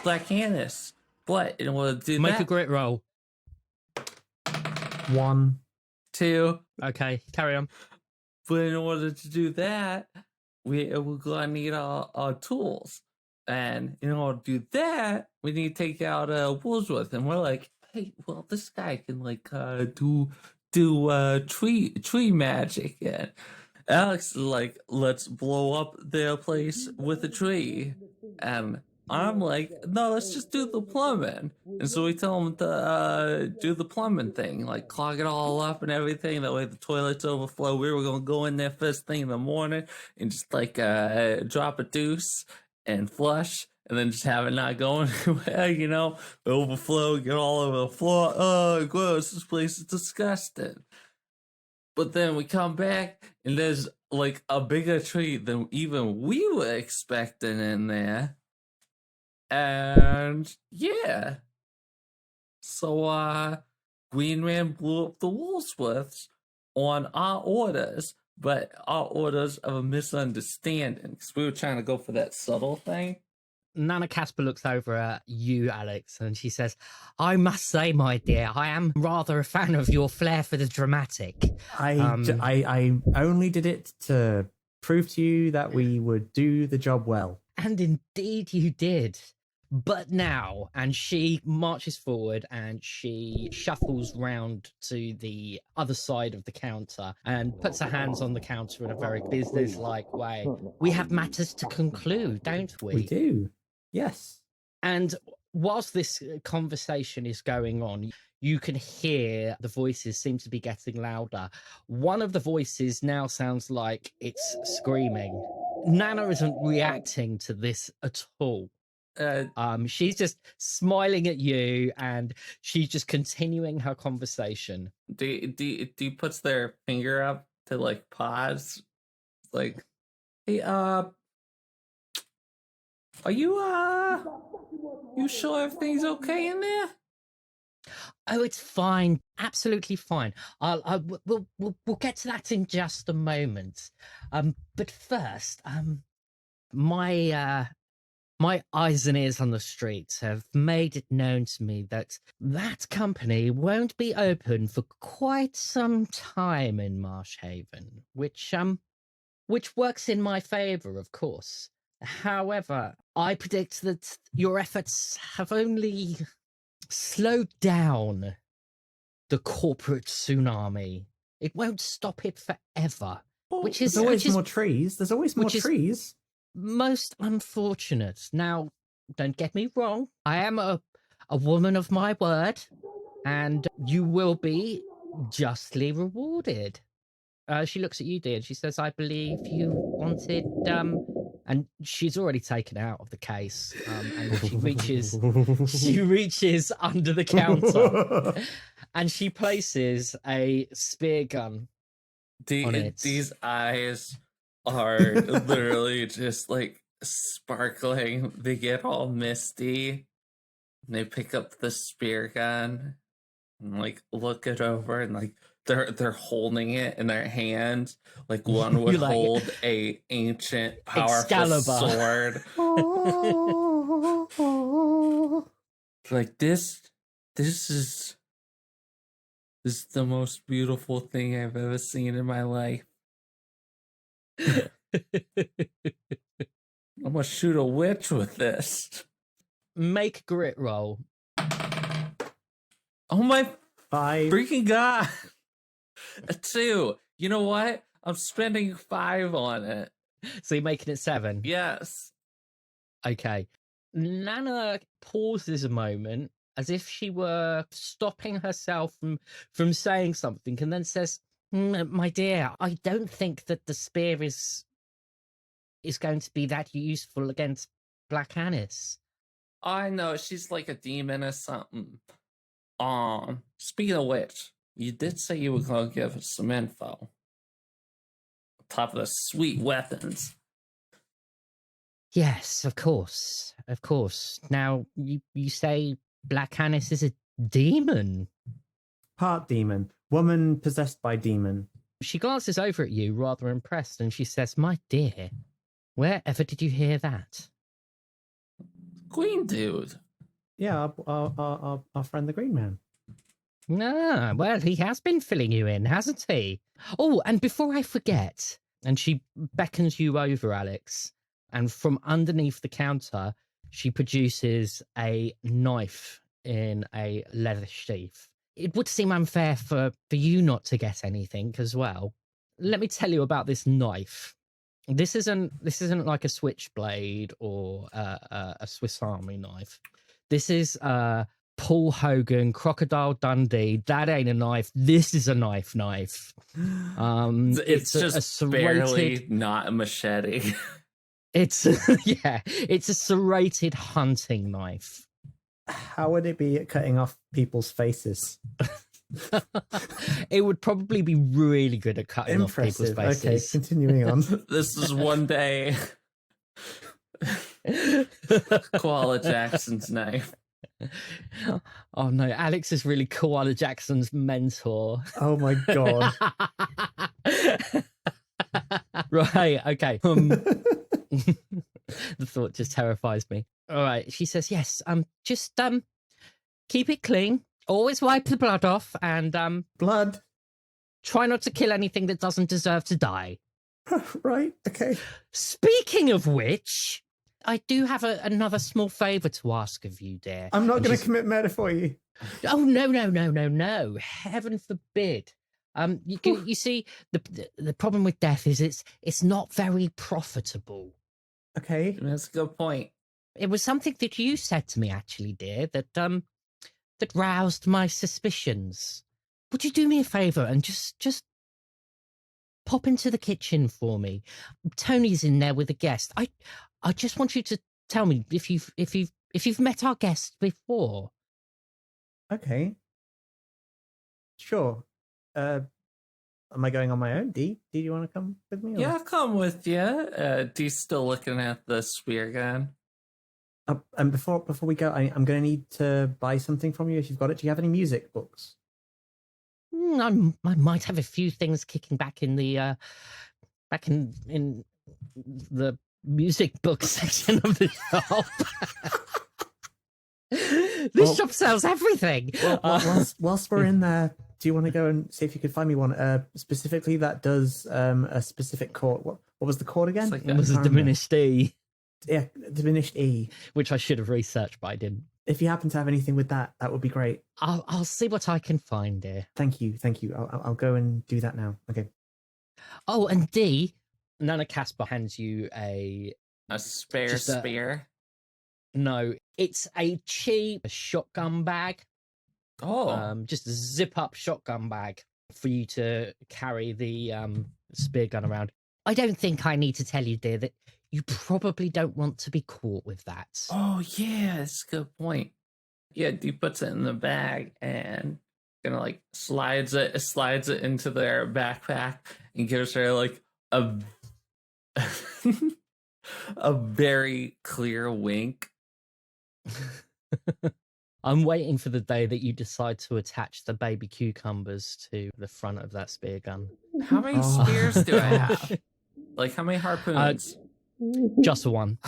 Black Annis. But in order to do Make that, a grit roll. 1. 2. Okay, carry on. But in order to do that, we're gonna need our tools. And in order to do that, we need to take out Woolsworth. And we're like, hey, well, this guy can like do tree magic. And Alex is like, let's blow up their place with a tree. And I'm like, no, let's just do the plumbing. And so we tell them to do the plumbing thing, like clog it all up and everything. That way the toilets overflow. We were going to go in there first thing in the morning and just like drop a deuce and flush. And then just have it not going anywhere, overflow, get all over the floor. Oh, gross, this place is disgusting. But then we come back and there's like a bigger tree than even we were expecting in there. And yeah. So Green Man blew up the Woolsworths on our orders, but our orders of a misunderstanding. Because we were trying to go for that subtle thing. Nana Casper looks over at you, Alex, and she says, I must say, my dear, I am rather a fan of your flair for the dramatic. I only did it to prove to you that we would do the job well. And indeed you did. But now, and she marches forward and she shuffles round to the other side of the counter and puts her hands on the counter in a very business-like way. We have matters to conclude, don't we? We do. Yes. And whilst this conversation is going on, you can hear the voices seem to be getting louder. One of the voices now sounds like it's screaming. Nana isn't reacting to this at all. She's just smiling at you and she's just continuing her conversation. D puts their finger up to like pause. Like, hey, are you sure everything's okay in there? Oh, it's fine. Absolutely fine. We'll get to that in just a moment. But first, my eyes and ears on the streets have made it known to me that that company won't be open for quite some time in Marsh Haven, which works in my favor, of course. However, I predict that your efforts have only slowed down the corporate tsunami. It won't stop it forever. There's always more trees. There's always more trees. Most unfortunate. Now, don't get me wrong. I am a woman of my word, and you will be justly rewarded. She looks at you, dear, and she says, I believe you wanted, and she's already taken out of the case. And she reaches under the counter and she places a spear gun on it. These eyes are literally just like sparkling. They get all misty. And they pick up the spear gun and like look it over, and like they're holding it in their hand like one would hold a ancient powerful sword. Like this is the most beautiful thing I've ever seen in my life. I'm gonna shoot a witch with this. Make a grit roll. Oh my 5 freaking god. A 2. You know what? I'm spending 5 on it. So you're making it 7? Yes. Okay. Nana pauses a moment as if she were stopping herself from saying something, and then says, my dear, I don't think that the spear is going to be that useful against Black Anis. I know, she's like a demon or something. Speaking of which, you did say you were going to give us some info. On top of the sweet weapons. Yes, of course. Of course. Now, you say Black Anis is a demon? Part demon. Woman possessed by demon. She glances over at you, rather impressed, and she says, my dear, wherever did you hear that? Green dude. Yeah, our friend the Green Man. Ah, well, he has been filling you in, hasn't he? Oh, and before I forget, and she beckons you over, Alex, and from underneath the counter, she produces a knife in a leather sheath. It would seem unfair for you not to get anything as well. Let me tell you about this knife. This isn't like a switchblade or a Swiss Army knife. This is Paul Hogan, Crocodile Dundee. That ain't a knife. This is a knife. It's just a serrated, barely not a machete. It's it's a serrated hunting knife. How would it be at cutting off people's faces? It would probably be really good at cutting off people's faces. Okay, continuing on. This is one day. Koala Jackson's knife. Oh no, Alex is really Koala Jackson's mentor. Oh my god. Right, okay. The thought just terrifies me. All right, she says, yes, just keep it clean. Always wipe the blood off, and blood. Try not to kill anything that doesn't deserve to die. Right, okay. Speaking of which, I do have another small favour to ask of you, dear. I'm not going to commit murder for you. Oh, no. Heaven forbid. You see, the problem with death is it's not very profitable. Okay. That's a good point. It was something that you said to me, actually, dear, that roused my suspicions. Would you do me a favour and just pop into the kitchen for me? Tony's in there with a guest. I just want you to tell me if you've met our guest before. Okay. Sure. Am I going on my own? Dee, do you want to come with me? Or? Yeah, I'll come with you. Dee's still looking at the spear gun. And before we go, I'm going to need to buy something from you if you've got it. Do you have any music books? I might have a few things kicking back in the the music book section of the shop. This shop sells everything. Whilst we're in there, do you want to go and see if you could find me one specifically that does a specific chord? What was the chord again? It was a diminished E. Yeah, diminished E, which I should have researched, but I didn't. If you happen to have anything with that, that would be great. I'll see what I can find here. Thank you. I'll go and do that now. Okay. Oh, and D, Nana Casper hands you a spare spear. No, it's a cheap shotgun bag. Oh, just a zip-up shotgun bag for you to carry the spear gun around. I don't think I need to tell you, dear, that you probably don't want to be caught with that. Oh, yeah, that's a good point. Yeah, he puts it in the bag and like slides it into their backpack and gives her like a a very clear wink. I'm waiting for the day that you decide to attach the baby cucumbers to the front of that spear gun. How many spears do I have? Like, how many harpoons? Just one.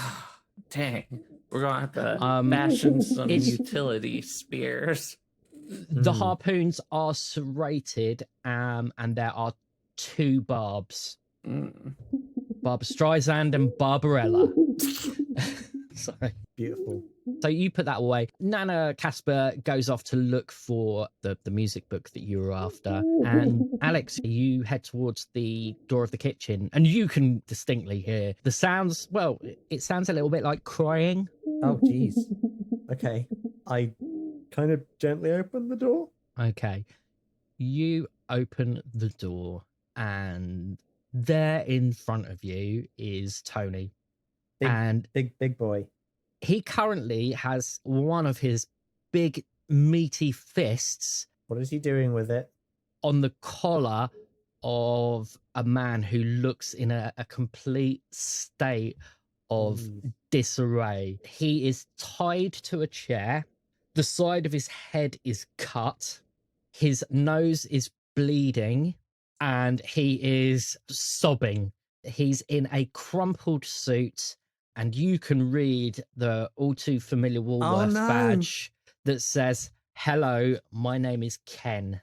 Dang. We're going to have to fashion some utility spears. The harpoons are serrated, and there are 2 barbs. Barbara Streisand and Barbarella. Sorry. Beautiful. So you put that away. Nana Casper goes off to look for the music book that you were after. And Alex, you head towards the door of the kitchen, and you can distinctly hear the sounds. Well, it sounds a little bit like crying. Oh, geez. Okay. I kind of gently open the door. Okay. You open the door, and there in front of you is Tony. Big boy. He currently has one of his big meaty fists. What is he doing with it? On the collar of a man who looks in a complete state of disarray. He is tied to a chair. The side of his head is cut. His nose is bleeding, and he is sobbing. He's in a crumpled suit, and you can read the all too familiar Woolworths badge that says, "Hello, my name is Ken."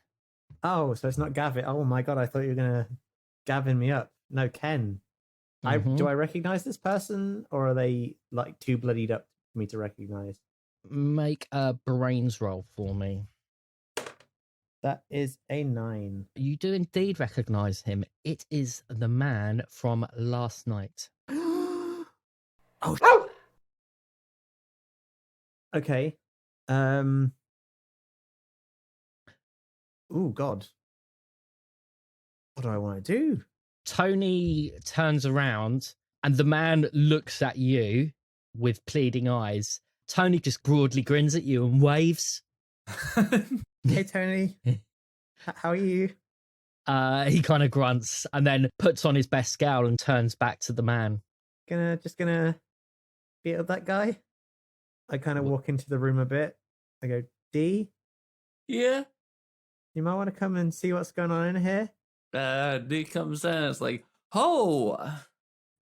Oh, so it's not Gavin. Oh my God, I thought you were going to Gavin me up. No, Ken. Do I recognize this person, or are they like too bloodied up for me to recognize? Make a brains roll for me. That is a 9. You do indeed recognize him. It is the man from last night. Oh. Okay. Oh God. What do I want to do? Tony turns around and the man looks at you with pleading eyes. Tony just broadly grins at you and waves. Hey, Tony. How are you? He kind of grunts and then puts on his best scowl and turns back to the man. Just gonna beat up that guy. I kind of walk into the room a bit. I go, D? Yeah? You might want to come and see what's going on in here. D comes in and it's like, oh!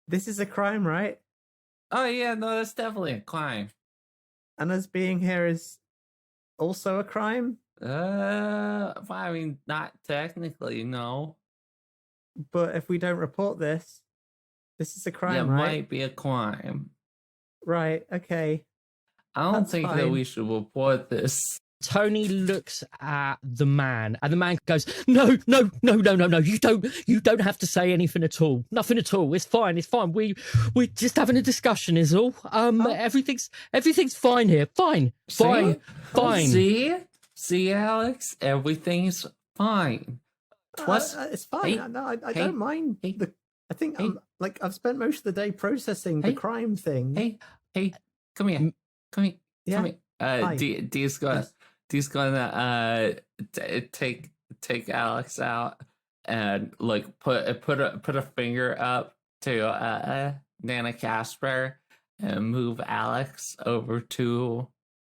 This is a crime, right? Oh, yeah, no, that's definitely a crime. And us being here is also a crime? I mean, not technically, no. But if we don't report this is a crime, right? It right? might be a crime. Right, okay. I don't think that we should report this. Tony looks at the man, and the man goes, No. You don't have to say anything at all. Nothing at all. It's fine. We're just having a discussion, is all. Everything's fine here. Fine. See, Alex, everything's fine. It's fine. I don't mind. I think I've spent most of the day processing the crime thing. Hey, come here. Yeah. Come here. D's gonna take Alex out and like put a finger up to Nana Casper and move Alex over to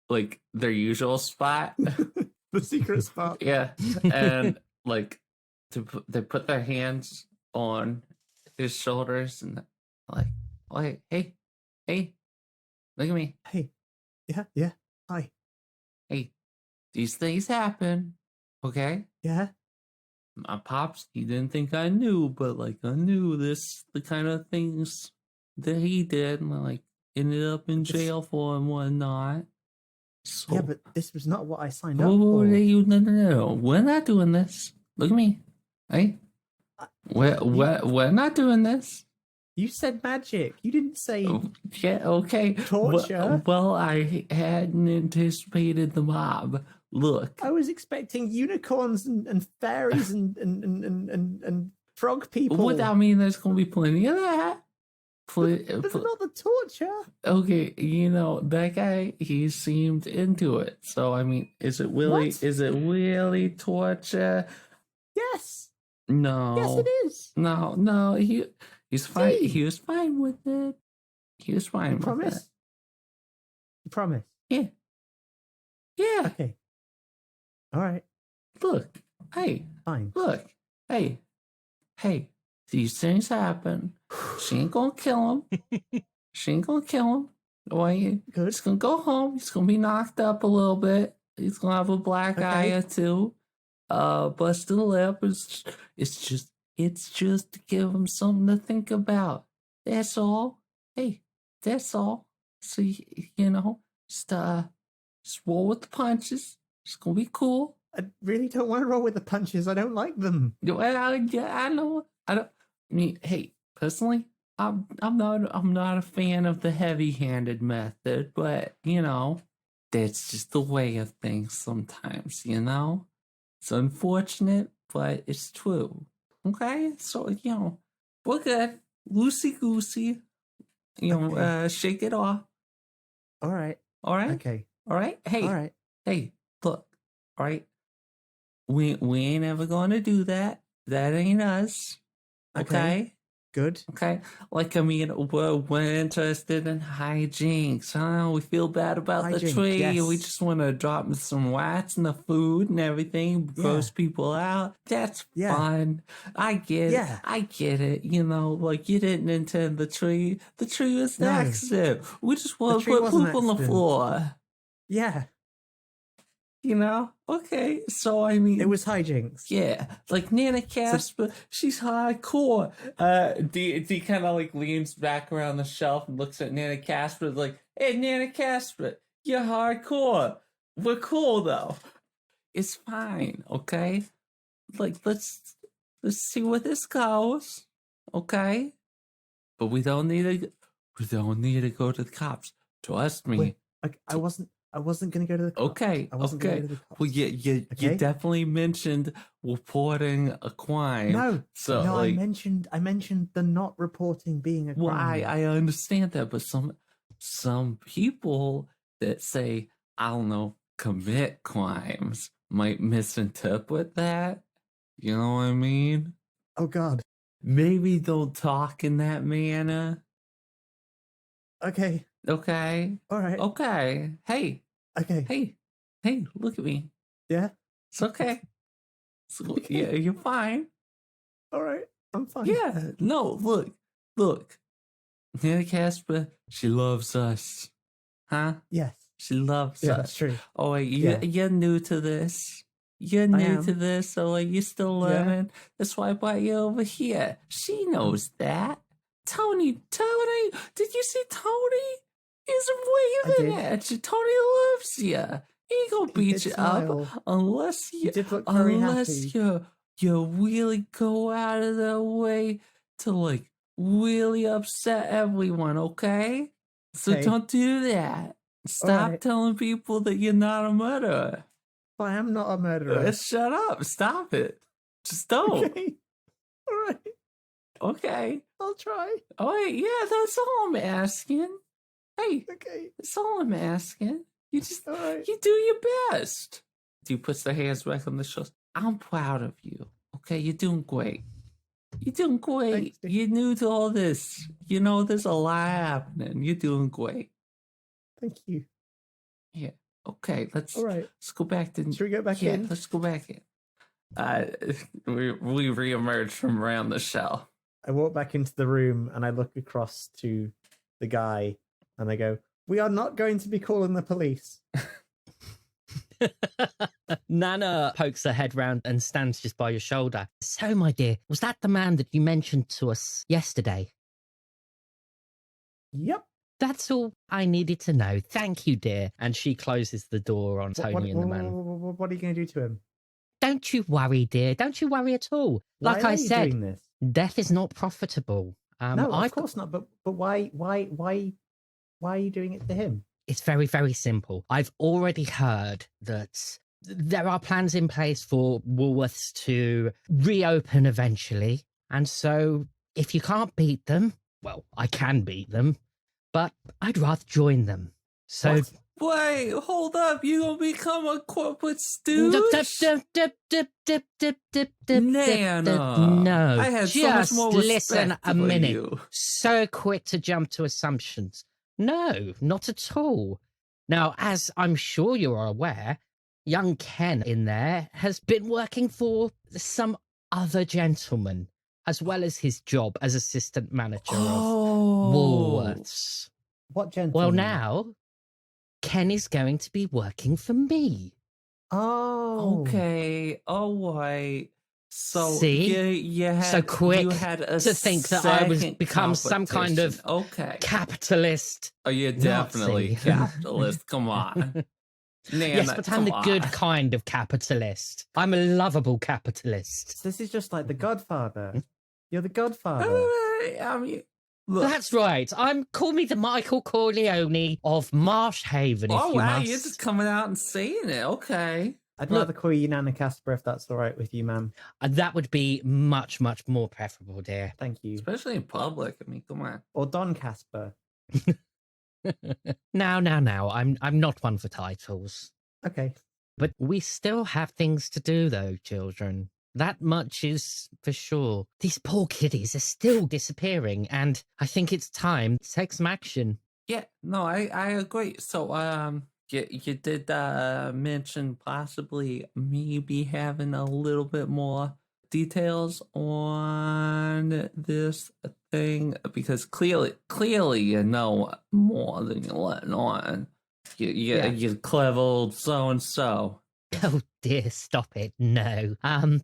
like their usual spot. The secret spot. Yeah, and like they put their hands on his shoulders and like, okay, hey, look at me. Hey, yeah, hi. Hey, these things happen, okay? Yeah. My pops, he didn't think I knew, but like I knew the kind of things that he did, and like ended up in jail for and whatnot. So, yeah, but this was not what I signed up whoa, for. no. We're not doing this. Look at me. Hey, we're not doing this. You said magic. You didn't say Yeah, okay. torture. Well, I hadn't anticipated the mob. Look, I was expecting unicorns and fairies and frog people. would that mean there's going to be plenty of that? But not the torture. Okay, that guy, he seemed into it. So I mean, is it really torture? Yes. No. Yes, it is. No, he's fine. See? He was fine with it. He was fine You with promise? it. You promise? Yeah. Okay. All right. Look. Hey. Fine. Look. Hey. These things happen. She ain't gonna kill him. Why? Good. He's gonna go home. He's gonna be knocked up a little bit. He's gonna have a black eye or two. Busted lip. It's just to give him something to think about. That's all. Hey, that's all. So just roll with the punches. It's gonna be cool. I really don't want to roll with the punches. I don't like them. Well, yeah, I know. I mean, hey, personally, I'm not a fan of the heavy-handed method, but that's just the way of things sometimes. It's unfortunate, but it's true. Okay, so we're good. Loosey goosey. Okay. Shake it off. All right. All right. Okay. All right. Hey. All right. Hey. Look. All right. We ain't ever gonna do that. That ain't us. Okay. Good. Okay. Like, I mean, we're interested in hijinks. Huh? We feel bad about the Hijinks, tree. yes. We just want to drop some rats in the food and everything, gross people out. That's fun. I get it. I get it. Like, you didn't intend the tree. The tree was an accident. We just want to put poop on the floor. Yeah. Okay, so I mean, it was hijinks. Yeah, like Nana Casper, she's hardcore. D kind of like leans back around the shelf and looks at Nana Casper like, "Hey, Nana Casper, you're hardcore. We're cool though. It's fine, okay? Like let's see where this goes, okay? But we don't need to go to the cops. Trust me." Wait, I wasn't going to go to the cops. Okay. I wasn't going to go to the cops. Well, you definitely mentioned reporting a crime. No. So no, I mentioned the not reporting being a crime. Well, I understand that, but some people that say, I don't know, commit crimes might misinterpret that. You know what I mean? Oh God. Maybe don't talk in that manner. Okay. Okay. All right. Okay. Hey. Okay. Hey, look at me. Yeah. It's okay. Yeah, you're fine. All right. I'm fine. Yeah. No, look. Nana Casper, she loves us. Huh? Yes. She loves us. Yeah, that's true. Oh, wait, you're new to this. You're new to this, so like you're still learning. That's why I brought you over here. She knows that. Tony, did you see Tony? He's waving at you. Tony loves you. He ain't gonna beat you up unless you really go out of the way to like really upset everyone. Okay, so don't do that. Stop telling people that you're not a murderer. I am not a murderer. Shut up. Stop it. Just don't. Okay. All right. Okay. I'll try. Oh, wait, yeah, that's all I'm asking. Hey, okay. That's all I'm asking. You just, right. You do your best. He puts their hands back on the shoulders. I'm proud of you. Okay, you're doing great. You're doing great. Thanks, you're new to all this. You know, there's a lot happening. You're doing great. Thank you. Yeah. Okay, All right. let's go back to. Should we go back in? Let's go back in. We reemerge from around the shell. I walk back into the room and I look across to the guy and I go, "We are not going to be calling the police." Nana pokes her head round and stands just by your shoulder. So, my dear, was that the man that you mentioned to us yesterday? Yep. That's all I needed to know. Thank you, dear. And she closes the door on Tony and the man. What are you going to do to him? Don't you worry, dear. Don't you worry at all. Like Why I are you said, doing this? death is not profitable. No, of course not. But why are you doing it to him? It's very, very simple. I've already heard that there are plans in place for Woolworths to reopen eventually. And so if you can't beat them, well, I can beat them, but I'd rather join them. So Wait, hold up. You gonna become a corporate stooge? Nana. No, I had just so much more listen respect a for minute. you. So quick to jump to assumptions. No, not at all. Now, as I'm sure you are aware, young Ken in there has been working for some other gentleman, as well as his job as assistant manager of Woolworths. What gentleman? Well, now Ken is going to be working for me. Oh. Okay. Oh, right. So See? you had So quick you had a to think that I was second become some kind of okay. capitalist. Oh, you're definitely Nazi. capitalist. Come on. Nana, Yes, but I'm the good kind of capitalist. I'm a lovable capitalist. This is just like The Godfather. You're the Godfather. I mean, look. That's right. Call me the Michael Corleone of Marsh Haven, if Oh, you wow. must. You're just coming out and saying it. Okay. I'd rather call you Nana Casper if that's all right with you, ma'am. That would be much, much more preferable, dear. Thank you. Especially in public. I mean, come on. Or Don Casper. Now. I'm not one for titles. Okay. But we still have things to do, though, children. That much is for sure. These poor kiddies are still disappearing, and I think it's time to take some action. Yeah, no, I agree. So, you did mention possibly maybe having a little bit more details on this thing, because clearly you know more than you're letting on. You clever old so and so. Oh dear, stop it. No.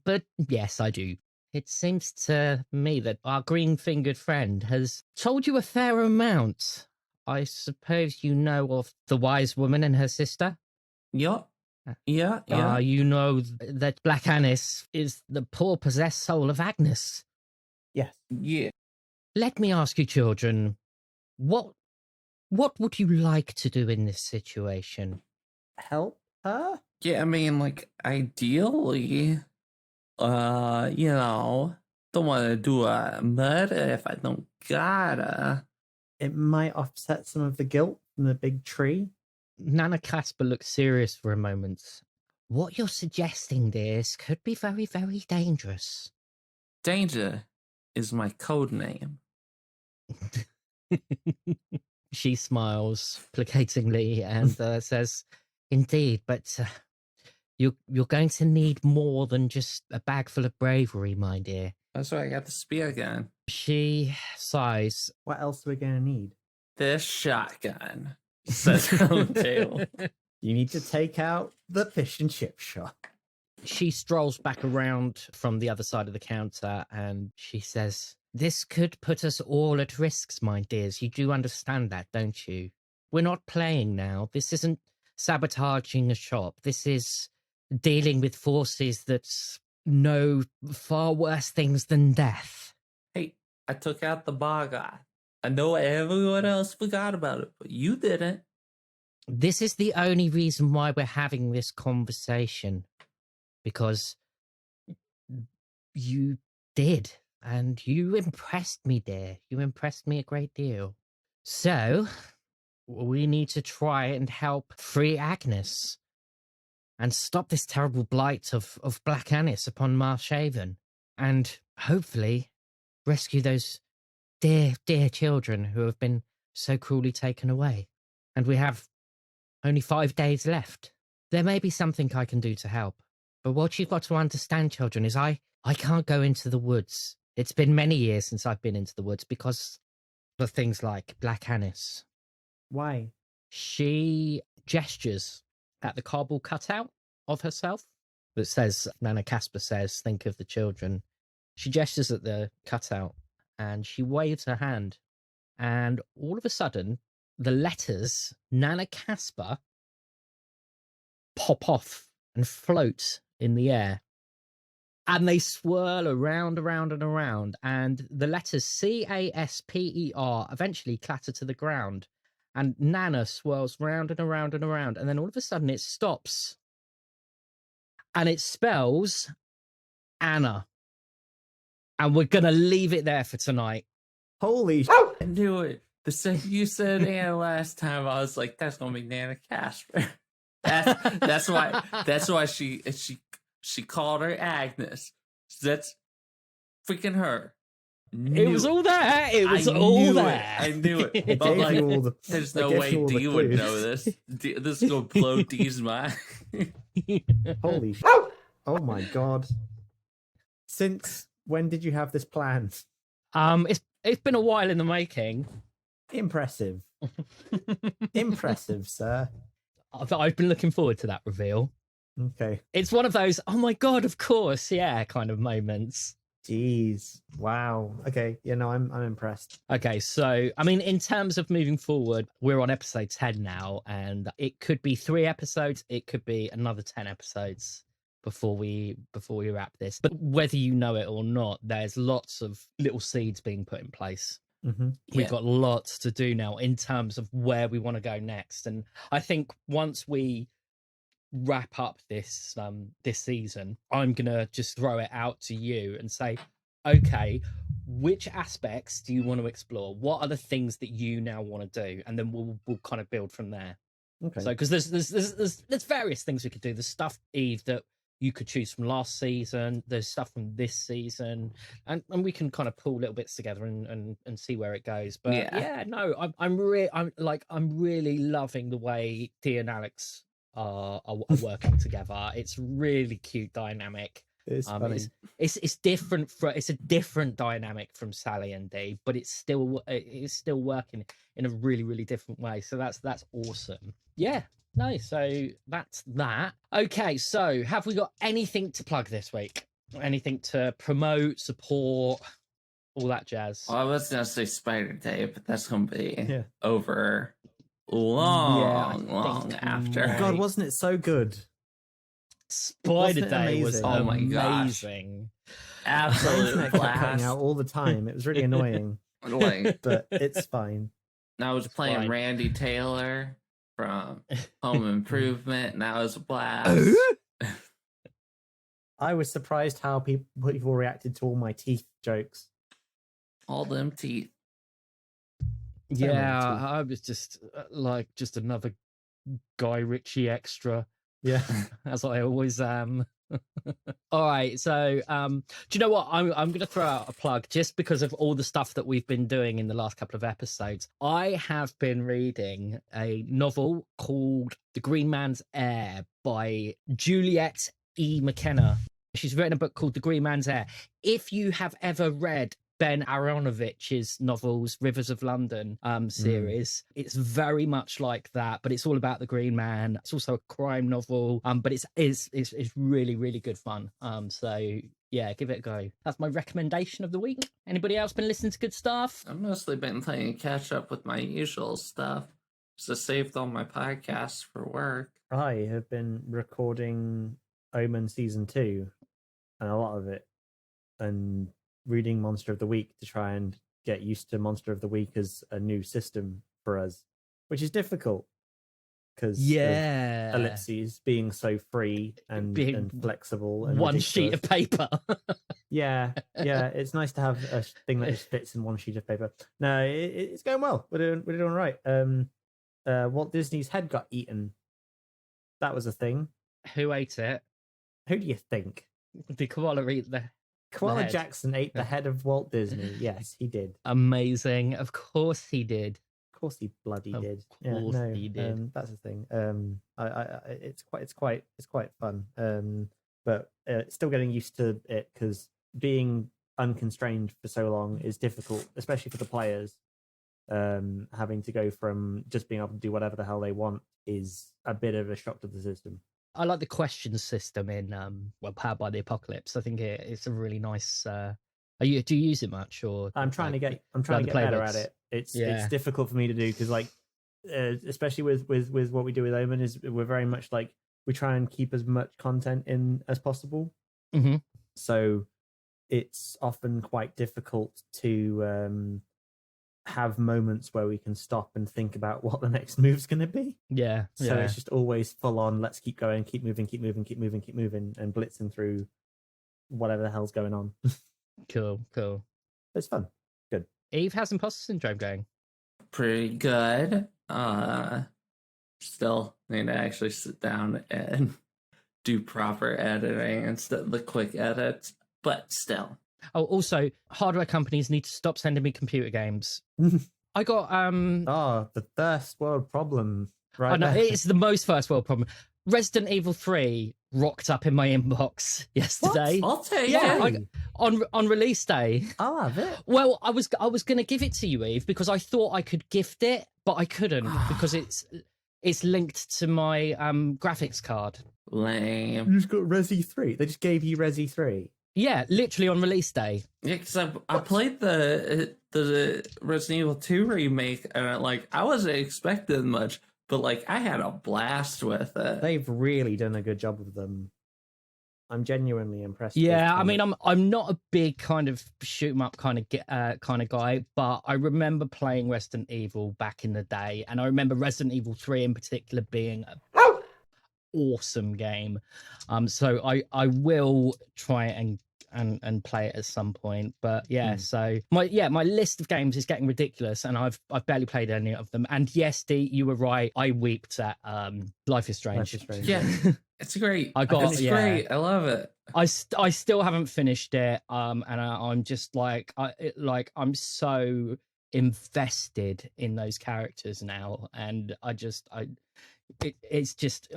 But yes, I do. It seems to me that our green-fingered friend has told you a fair amount. I suppose you know of the wise woman and her sister? Yeah. You know that Black Anis is the poor possessed soul of Agnes. Yes. Yeah. Let me ask you, children, what would you like to do in this situation? Help her? Yeah, I mean, like, ideally, don't want to do a murder if I don't gotta. It might offset some of the guilt from the big tree. Nana Casper looks serious for a moment. What you're suggesting, dears, could be very, very dangerous. Danger is my code name. She smiles placatingly and says, "Indeed, but you're going to need more than just a bag full of bravery, my dear." That's right, I got the spear gun. She sighs. What else are we going to need? This shotgun. Says on the table. You need to take out the fish and chip shop. She strolls back around from the other side of the counter and she says, "This could put us all at risks, my dears. You do understand that, don't you? We're not playing now. This isn't sabotaging a shop. This is dealing with forces that know far worse things than death." Hey, I took out the bar guy. I know everyone else forgot about it, but you didn't. This is the only reason why we're having this conversation. Because you did. And you impressed me, dear. You impressed me a great deal. So, we need to try and help free Agnes. And stop this terrible blight of Black Anis upon Marsh Haven. And hopefully rescue those dear, dear children who have been so cruelly taken away. And we have only 5 days left. There may be something I can do to help. But what you've got to understand, children, is I can't go into the woods. It's been many years since I've been into the woods because of things like Black Annis. Why? She gestures at the cardboard cutout of herself that says, Nana Casper says, think of the children. She gestures at the cutout and she waves her hand. And all of a sudden, the letters Nana Casper pop off and float in the air. And they swirl around, around, and around. And the letters CASPER eventually clatter to the ground. And Nana swirls round and around and around. And then all of a sudden it stops. And it spells Anna. And we're going to leave it there for tonight. Holy I knew it. The second you said Anna last time, I was like, that's going to be Nana Casper. That's why she called her Agnes. That's freaking her. It was all there. It was all there. I knew it. But like, there's no way Dee would know this. This is going to blow Dee's mind. Holy Oh my god. Since when did you have this plan? It's been a while in the making. Impressive. Impressive, sir. I've been looking forward to that reveal. Okay. It's one of those, oh my god, of course, yeah, kind of moments. Jeez. Wow. Okay. Yeah, no, I'm impressed. Okay, so I mean, in terms of moving forward, we're on episode 10 now, and it could be 3 episodes, it could be another 10 episodes before we wrap this. But whether you know it or not, there's lots of little seeds being put in place. Mm-hmm. We've got lots to do now in terms of where we want to go next. And I think once we wrap up this season, I'm gonna just throw it out to you and say, okay, which aspects do you want to explore? What are the things that you now want to do? And then we'll kind of build from there. Okay. So because there's various things we could do. There's stuff, Eve, that you could choose from last season. There's stuff from this season, and we can kind of pull little bits together and see where it goes. But yeah no, I'm really loving the way Dee and Alex are working together. It's really cute dynamic. It's funny. It's different it's a different dynamic from Sally and Dee, but it's still working in a really, really different way. So that's awesome. Yeah. No, so that's that. Okay, so have we got anything to plug this week? Anything to promote, support, all that jazz? Well, I was going to say Spider Day, but that's going to be over long after. God, wasn't it so good? Spider Day was oh my amazing. Absolutely. Cutting out all the time. It was really annoying. But it's fine. I was playing Randy Taylor from Home Improvement, and that was a blast. I was surprised how people reacted to all my teeth jokes. All them teeth. Yeah, I was just just another Guy Ritchie extra. Yeah, as I always am. All right, so do you know what? I'm going to throw out a plug just because of all the stuff that we've been doing in the last couple of episodes. I have been reading a novel called The Green Man's Heir by Juliet E. McKenna. She's written a book called The Green Man's Heir. If you have ever read Ben Aronovich's novels, Rivers of London series, it's very much like that, but it's all about the Green Man. It's also a crime novel, but it's really, really good fun. So yeah, give it a go. That's my recommendation of the week. Anybody else been listening to good stuff? I've mostly been playing catch up with my usual stuff. So saved all my podcasts for work. I have been recording Omen Season 2, and a lot of it, and reading Monster of the Week to try and get used to Monster of the Week as a new system for us, which is difficult because ellipses being so free and flexible and one ridiculous. Sheet of paper. yeah, it's nice to have a thing that just fits in one sheet of paper. No, it's going well. We're doing all right. Walt Disney's head got eaten. That was a thing. Who ate it? Who do you think? Did koala eat the Koala head. Jackson ate the head of Walt Disney. Yes, he did. Amazing. Of course he did. Of course he bloody Of did. course he did. That's the thing. It's quite fun. But still getting used to it because being unconstrained for so long is difficult, especially for the players. Having to go from just being able to do whatever the hell they want is a bit of a shock to the system. I like the question system in Powered by the Apocalypse. I think it's a really nice. Do you use it much, or I'm trying to get better at it. It's difficult for me to do because especially with what we do with Omen is we're very much like we try and keep as much content in as possible. Mm-hmm. So it's often quite difficult to have moments where we can stop and think about what the next move's going to be. Yeah. So it's just always full on. Let's keep going, keep moving, and blitzing through whatever the hell's going on. Cool. It's fun. Good. Eve, how's Imposter Syndrome going? Pretty good. Still need to actually sit down and do proper editing instead of the quick edits, but still. Oh, also, hardware companies need to stop sending me computer games. I got the first world problem. Right. I know there. it's the most first world problem. Resident Evil 3 rocked up in my inbox yesterday. What? I'll take it. On release day. I'll have it. Well, I was going to give it to you, Eve, because I thought I could gift it, but I couldn't because it's linked to my graphics card. Lame. You just got Resi 3. They just gave you Resi 3. Yeah, literally on release day. Yeah, because I played the Resident Evil 2 remake, and I wasn't expecting much, but I had a blast with it. They've really done a good job with them. I'm genuinely impressed. Yeah, I mean, I'm not a big kind of shoot 'em up kind of guy, but I remember playing Resident Evil back in the day, and I remember Resident Evil 3 in particular being a awesome game. So I will try and play it at some point. But yeah, so my list of games is getting ridiculous, and I've barely played any of them. And yes, Dee, you were right. I weeped at Life is Strange. Yeah, it's great. It's great. I love it. I still haven't finished it. And I'm just I'm so invested in those characters now, and it's just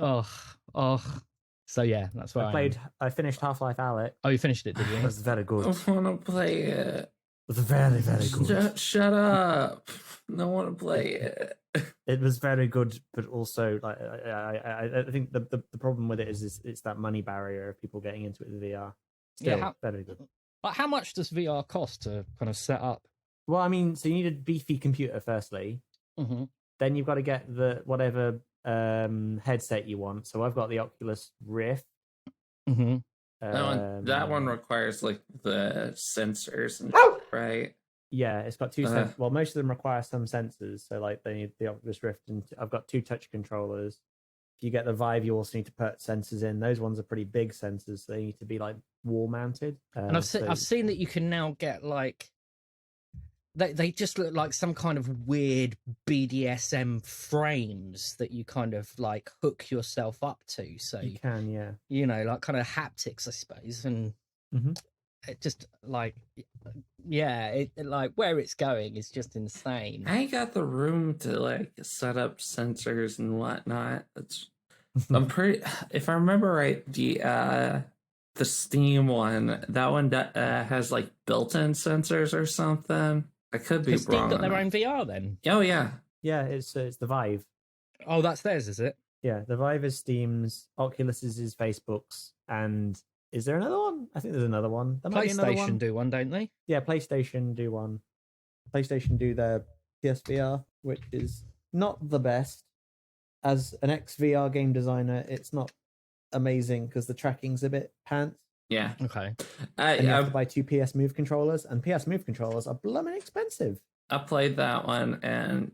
so yeah, that's why I finished Half-Life Alyx. Oh, you finished it, did you? It was very good. I want to play it. It was very, very good. Shut up. I don't want to play it. It was very good, but also I think the problem with it is it's that money barrier of people getting into it with VR. Still, very good. But how much does VR cost to kind of set up? Well, I mean, so you need a beefy computer firstly. Mm-hmm. Then you've got to get the whatever headset you want. So I've got the Oculus Rift. Mm-hmm. That one requires the sensors and right? Yeah, it's got two sensors. Well, most of them require some sensors. So they need the Oculus Rift, and I've got 2 touch controllers. If you get the Vive, you also need to put sensors in. Those ones are pretty big sensors, so they need to be wall mounted. And I've seen that you can now get they just look like some kind of weird BDSM frames that you kind of hook yourself up to. So you can, yeah. Kind of haptics, I suppose. And it just where it's going is just insane. I ain't got the room to set up sensors and whatnot. I'm pretty. If I remember right, the Steam one, that one has built-in sensors or something. I could be wrong. Steam got their own VR then? Oh yeah, yeah. It's the Vive. Oh, that's theirs, is it? Yeah, the Vive is Steam's, Oculus is Facebook's, and is there another one? I think there's another one. PlayStation do one, don't they? Yeah, PlayStation do one. PlayStation do their PSVR, which is not the best. As an ex-VR game designer, it's not amazing because the tracking's a bit pants. Yeah. Okay. And you have to buy 2 PS Move controllers, and PS Move controllers are blooming expensive. I played that one, and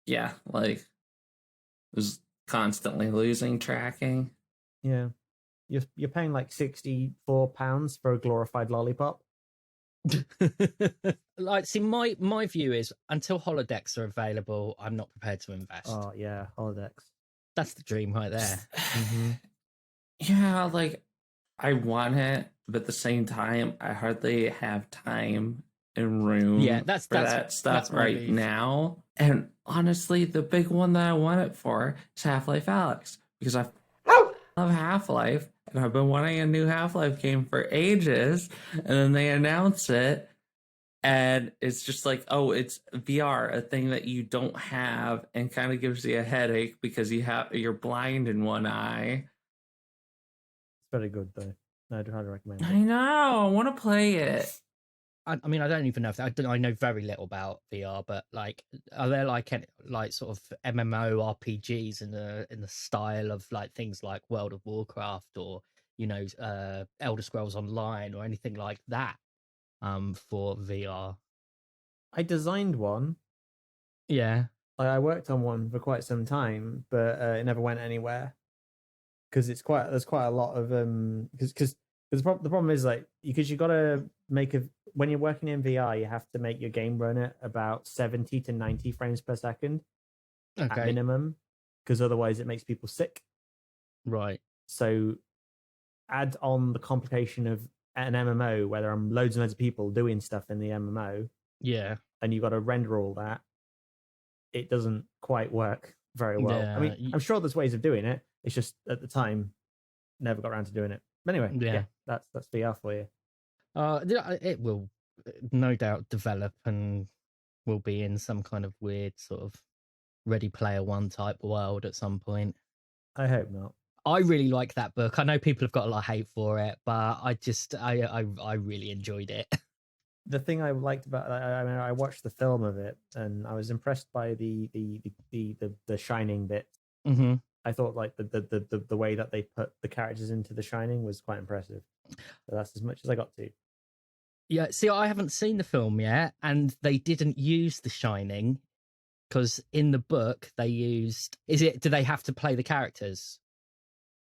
yeah, was constantly losing tracking. Yeah, you're paying £64 for a glorified lollipop. See, my view is until holodecks are available, I'm not prepared to invest. Oh yeah, holodecks. That's the dream right there. Yeah, I want it, but at the same time, I hardly have time and room that's for that stuff right now. And honestly, the big one that I want it for is Half-Life Alyx, because I love Half-Life, and I've been wanting a new Half-Life game for ages, and then they announce it, and it's just like, oh, it's VR, a thing that you don't have, and kind of gives you a headache because you're blind in one eye. It's very good though. I'd highly recommend it. I know, I want to play it. I mean, I don't even know if I know very little about VR, but like, are there like sort of MMO RPGs in the style of like things like World of Warcraft or Elder Scrolls Online or anything like that for VR? I designed one. Yeah, I worked on one for quite some time, but it never went anywhere because there's quite a lot of because the problem is like because you got to make when you're working in VR, you have to make your game run at about 70 to 90 frames per second at minimum, because otherwise it makes people sick. Right. So add on the complication of an MMO where there are loads and loads of people doing stuff in the MMO. Yeah. And you've got to render all that. It doesn't quite work very well. Yeah. I mean, I'm sure there's ways of doing it. It's just at the time, never got around to doing it. But anyway, yeah that's VR for you. It will no doubt develop and will be in some kind of weird sort of Ready Player One type world at some point. I hope not. I really like that book. I know people have got a lot of hate for it, but I really enjoyed it. The thing I liked about I watched the film of it and I was impressed by the Shining bit. Mm-hmm. I thought like the way that they put the characters into The Shining was quite impressive. So that's as much as I got to. Yeah, see, I haven't seen the film yet, and they didn't use The Shining because in the book they used. Do they have to play the characters?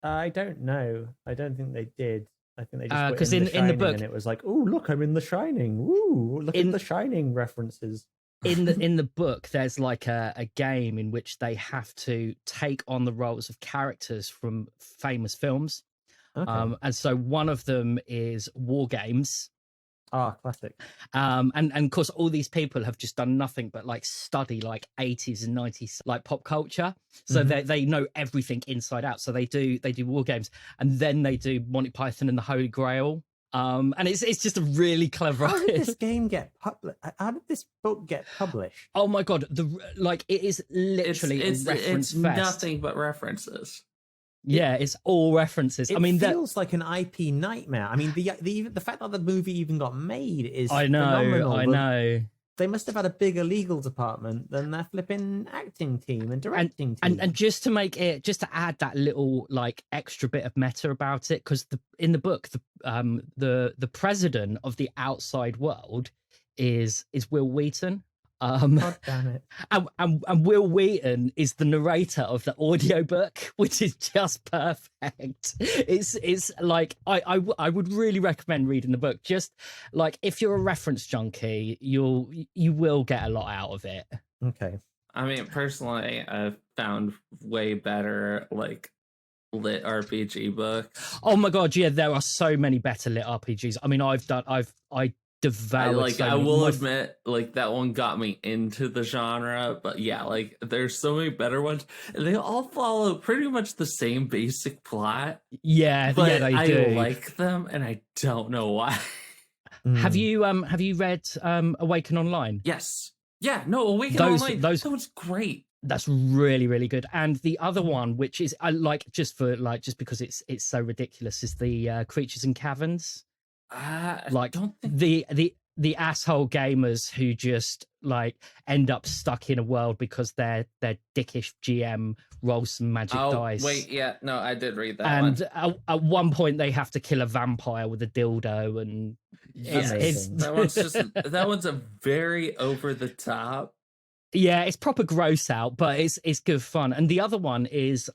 I don't know. I don't think they did. I think they just because in the book, and it was like, oh look, I'm in The Shining. Ooh, look at The Shining references. in the book, there's like a game in which they have to take on the roles of characters from famous films. Okay. And so one of them is War Games. Classic. And of course, all these people have just done nothing but like study like 80s and 90s like pop culture, so they know everything inside out. So they do War Games, and then they do Monty Python and the Holy Grail. And it's just a really clever. How did this game get published? How did this book get published? Oh my god! It is literally a reference fest. Nothing but references. Yeah, it's all references. It feels like an IP nightmare. I mean, the fact that the movie even got made is phenomenal. I know. They must have had a bigger legal department than their flipping acting team and directing team. And just to add that little like extra bit of meta about it, because in the book, the president of the outside world is Will Wheaton. God damn it. And Will Wheaton is the narrator of the audiobook, which is just perfect. It's like I would really recommend reading the book. Just like if you're a reference junkie, you will get a lot out of it. Okay. I mean, personally, I've found way better like lit RPG books. Oh my god, yeah, there are so many better lit RPGs. I mean, I devoured. I will admit, like that one got me into the genre, but yeah, like there's so many better ones, and they all follow pretty much the same basic plot. Yeah, but they I do. like them, and I don't know why. Have you read Awaken Online? Yes. Yeah. No, Awaken Online. That was great. That's really, really good. And the other one, which is I like just because it's so ridiculous, is the Creatures and Caverns. Like the asshole gamers who just like end up stuck in a world because their dickish GM rolls some magic dice. Wait, yeah, no, I did read that. And at one point they have to kill a vampire with a dildo, and that one's a very over the top. Yeah, it's proper gross out, but it's good fun. And the other one is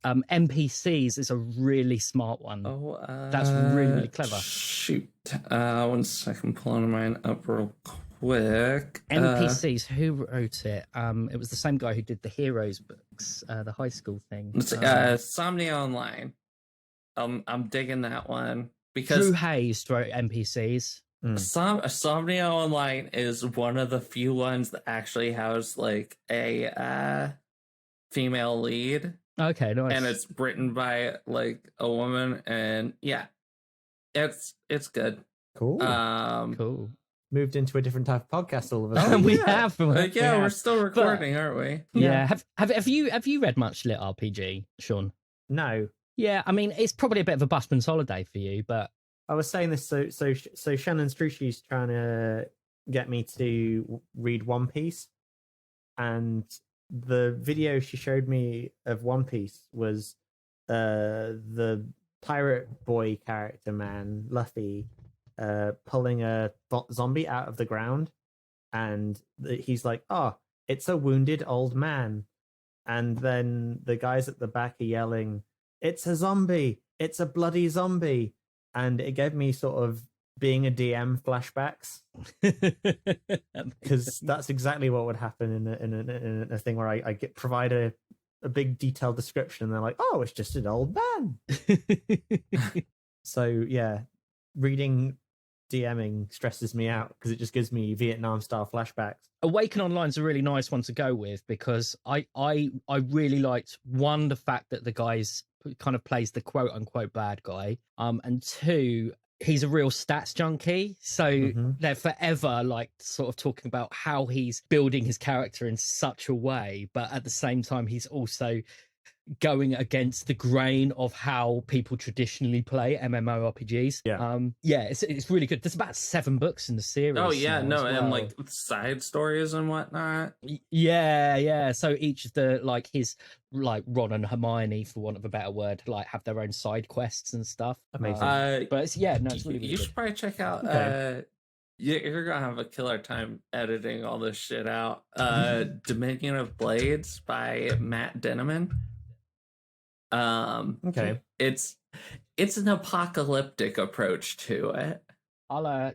NPCs is a really smart one. That's really, really clever. Shoot. 1 second, pulling mine up real quick. NPCs, who wrote it? It was the same guy who did the Heroes books, the high school thing. Somnia Online. I'm digging that one because Drew Hayes wrote NPCs. Somnia Online is one of the few ones that actually has like a female lead. Okay, nice. And it's written by like a woman, and yeah, it's good. Cool. Cool. Moved into a different type of podcast all of a sudden. And we have. We're still recording, aren't we? Yeah. Have you read much lit RPG, Sean? No. Yeah, I mean, it's probably a bit of a busman's holiday for you, but I was saying this so Shannon Strucci's trying to get me to read One Piece, and the video she showed me of One Piece was the pirate boy character man Luffy pulling a zombie out of the ground, and he's like, "Oh, it's a wounded old man," and then the guys at the back are yelling, "It's a zombie! It's a bloody zombie!" And it gave me sort of being a DM flashbacks, because that's exactly what would happen in a thing where I provide a big detailed description, and they're like, "Oh, it's just an old man." So yeah, reading DMing stresses me out because it just gives me Vietnam style flashbacks. Awaken Online's a really nice one to go with, because I really liked, one, the fact that the guy's kind of plays the quote unquote bad guy, and two, he's a real stats junkie, so they're forever like sort of talking about how he's building his character in such a way, but at the same time he's also going against the grain of how people traditionally play MMORPGs. It's really good. There's about 7 books in the series. Oh yeah, no, well. and like side stories and whatnot. Yeah. So each of the, like, his, like, Ron and Hermione, for want of a better word, like, have their own side quests and stuff. Amazing. But it's really, really you good. should probably check out you're gonna have a killer time editing all this shit out. Dominion of Blades by Matt Denneman. It's an apocalyptic approach to it. I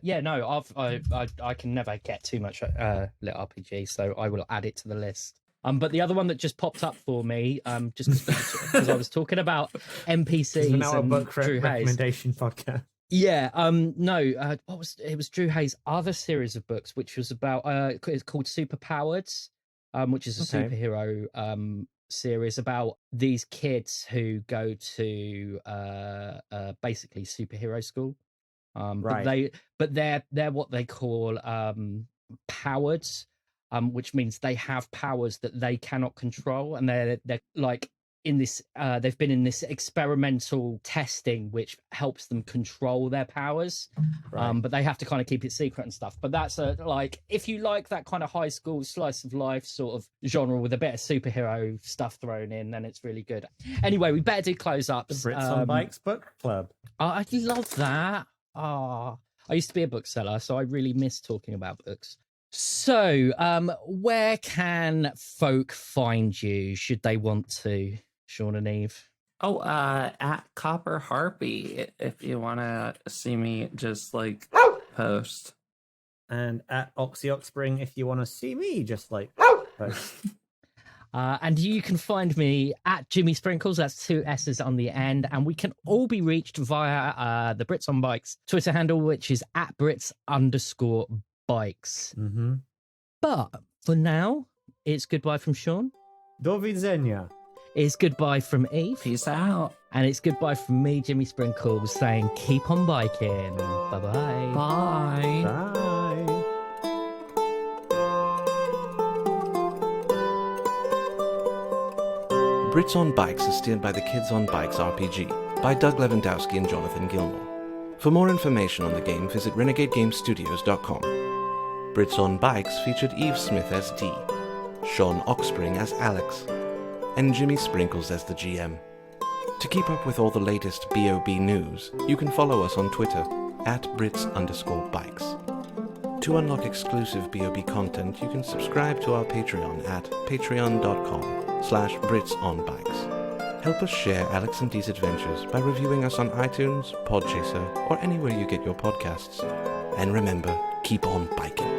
can never get too much lit RPG, so I will add it to the list. But the other one that just popped up for me, just because I was talking about NPCs We're now a and book recommendation podcast. Yeah, it was Drew Hayes' other series of books, which was about it's called Superpowered, which is a superhero series about these kids who go to basically superhero school. Right. But they're what they call powered, which means they have powers that they cannot control, and they're like in this they've been in this experimental testing which helps them control their powers. But they have to kind of keep it secret and stuff. But that's like, if you like that kind of high school slice of life sort of genre with a bit of superhero stuff thrown in, then it's really good. Anyway, we better do close-ups. The Brits on Bikes book club. I love that. I used to be a bookseller, so I really miss talking about books. So where can folk find you should they want to, Sean and Eve? At Copper Harpy, if you want to see me just like post. And at Oxyspring, if you want to see me just like post. And you can find me at Jimmy Sprinkles. That's 2 S's on the end. And we can all be reached via the Brits on Bikes Twitter handle, which is at Brits_bikes. But for now, it's goodbye from Sean. Do widzenia. It's goodbye from Eve. Peace out. And it's goodbye from me, Jimmy Sprinkles, saying keep on biking. Bye-bye. Bye. Bye. Brits on Bikes is steered by the Kids on Bikes RPG by Doug Lewandowski and Jonathan Gilmore. For more information on the game, visit renegadegamestudios.com. Brits on Bikes featured Eve Smith as Dee, Sean Oxspring as Alex, and Jimmy Sprinkles as the GM. To keep up with all the latest BOB news, you can follow us on Twitter at Brits_bikes. To unlock exclusive BOB content, you can subscribe to our Patreon at patreon.com/BritsOnBikes. Help us share Alex and Dee's adventures by reviewing us on iTunes, Podchaser, or anywhere you get your podcasts. And remember, keep on biking.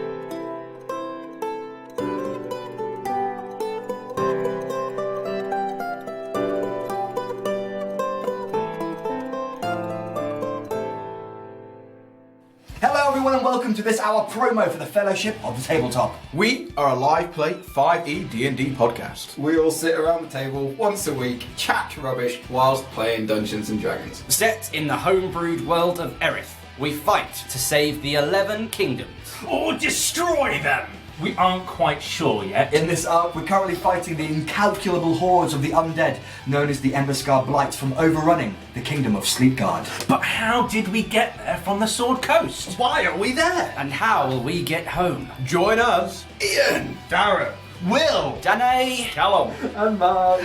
to this, our promo for the Fellowship of the Tabletop. We are a live play 5e D&D podcast. We all sit around the table once a week, chat rubbish whilst playing Dungeons and Dragons. Set in the homebrewed world of Erith, we fight to save the 11 kingdoms. Or destroy them! We aren't quite sure yet. In this arc, we're currently fighting the incalculable hordes of the undead, known as the Emberscar Blights, from overrunning the kingdom of Sleepguard. But how did we get there from the Sword Coast? Why are we there? And how will we get home? Join us, Ian, Darren, Will, Danae, Callum, and Mark.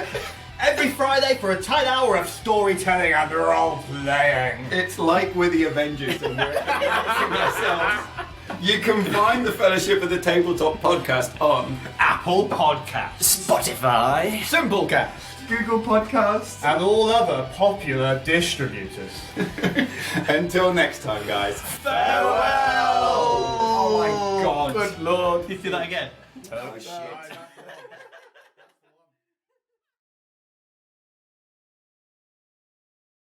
every Friday for a tight hour of storytelling and role-playing. It's like we're the Avengers and we're announcing ourselves. You can find the Fellowship of the Tabletop podcast on Apple Podcasts, Spotify, Simplecast, Google Podcasts, and all other popular distributors. Until next time, guys. Farewell! Oh my god. Good lord. Can you do that again? Oh shit.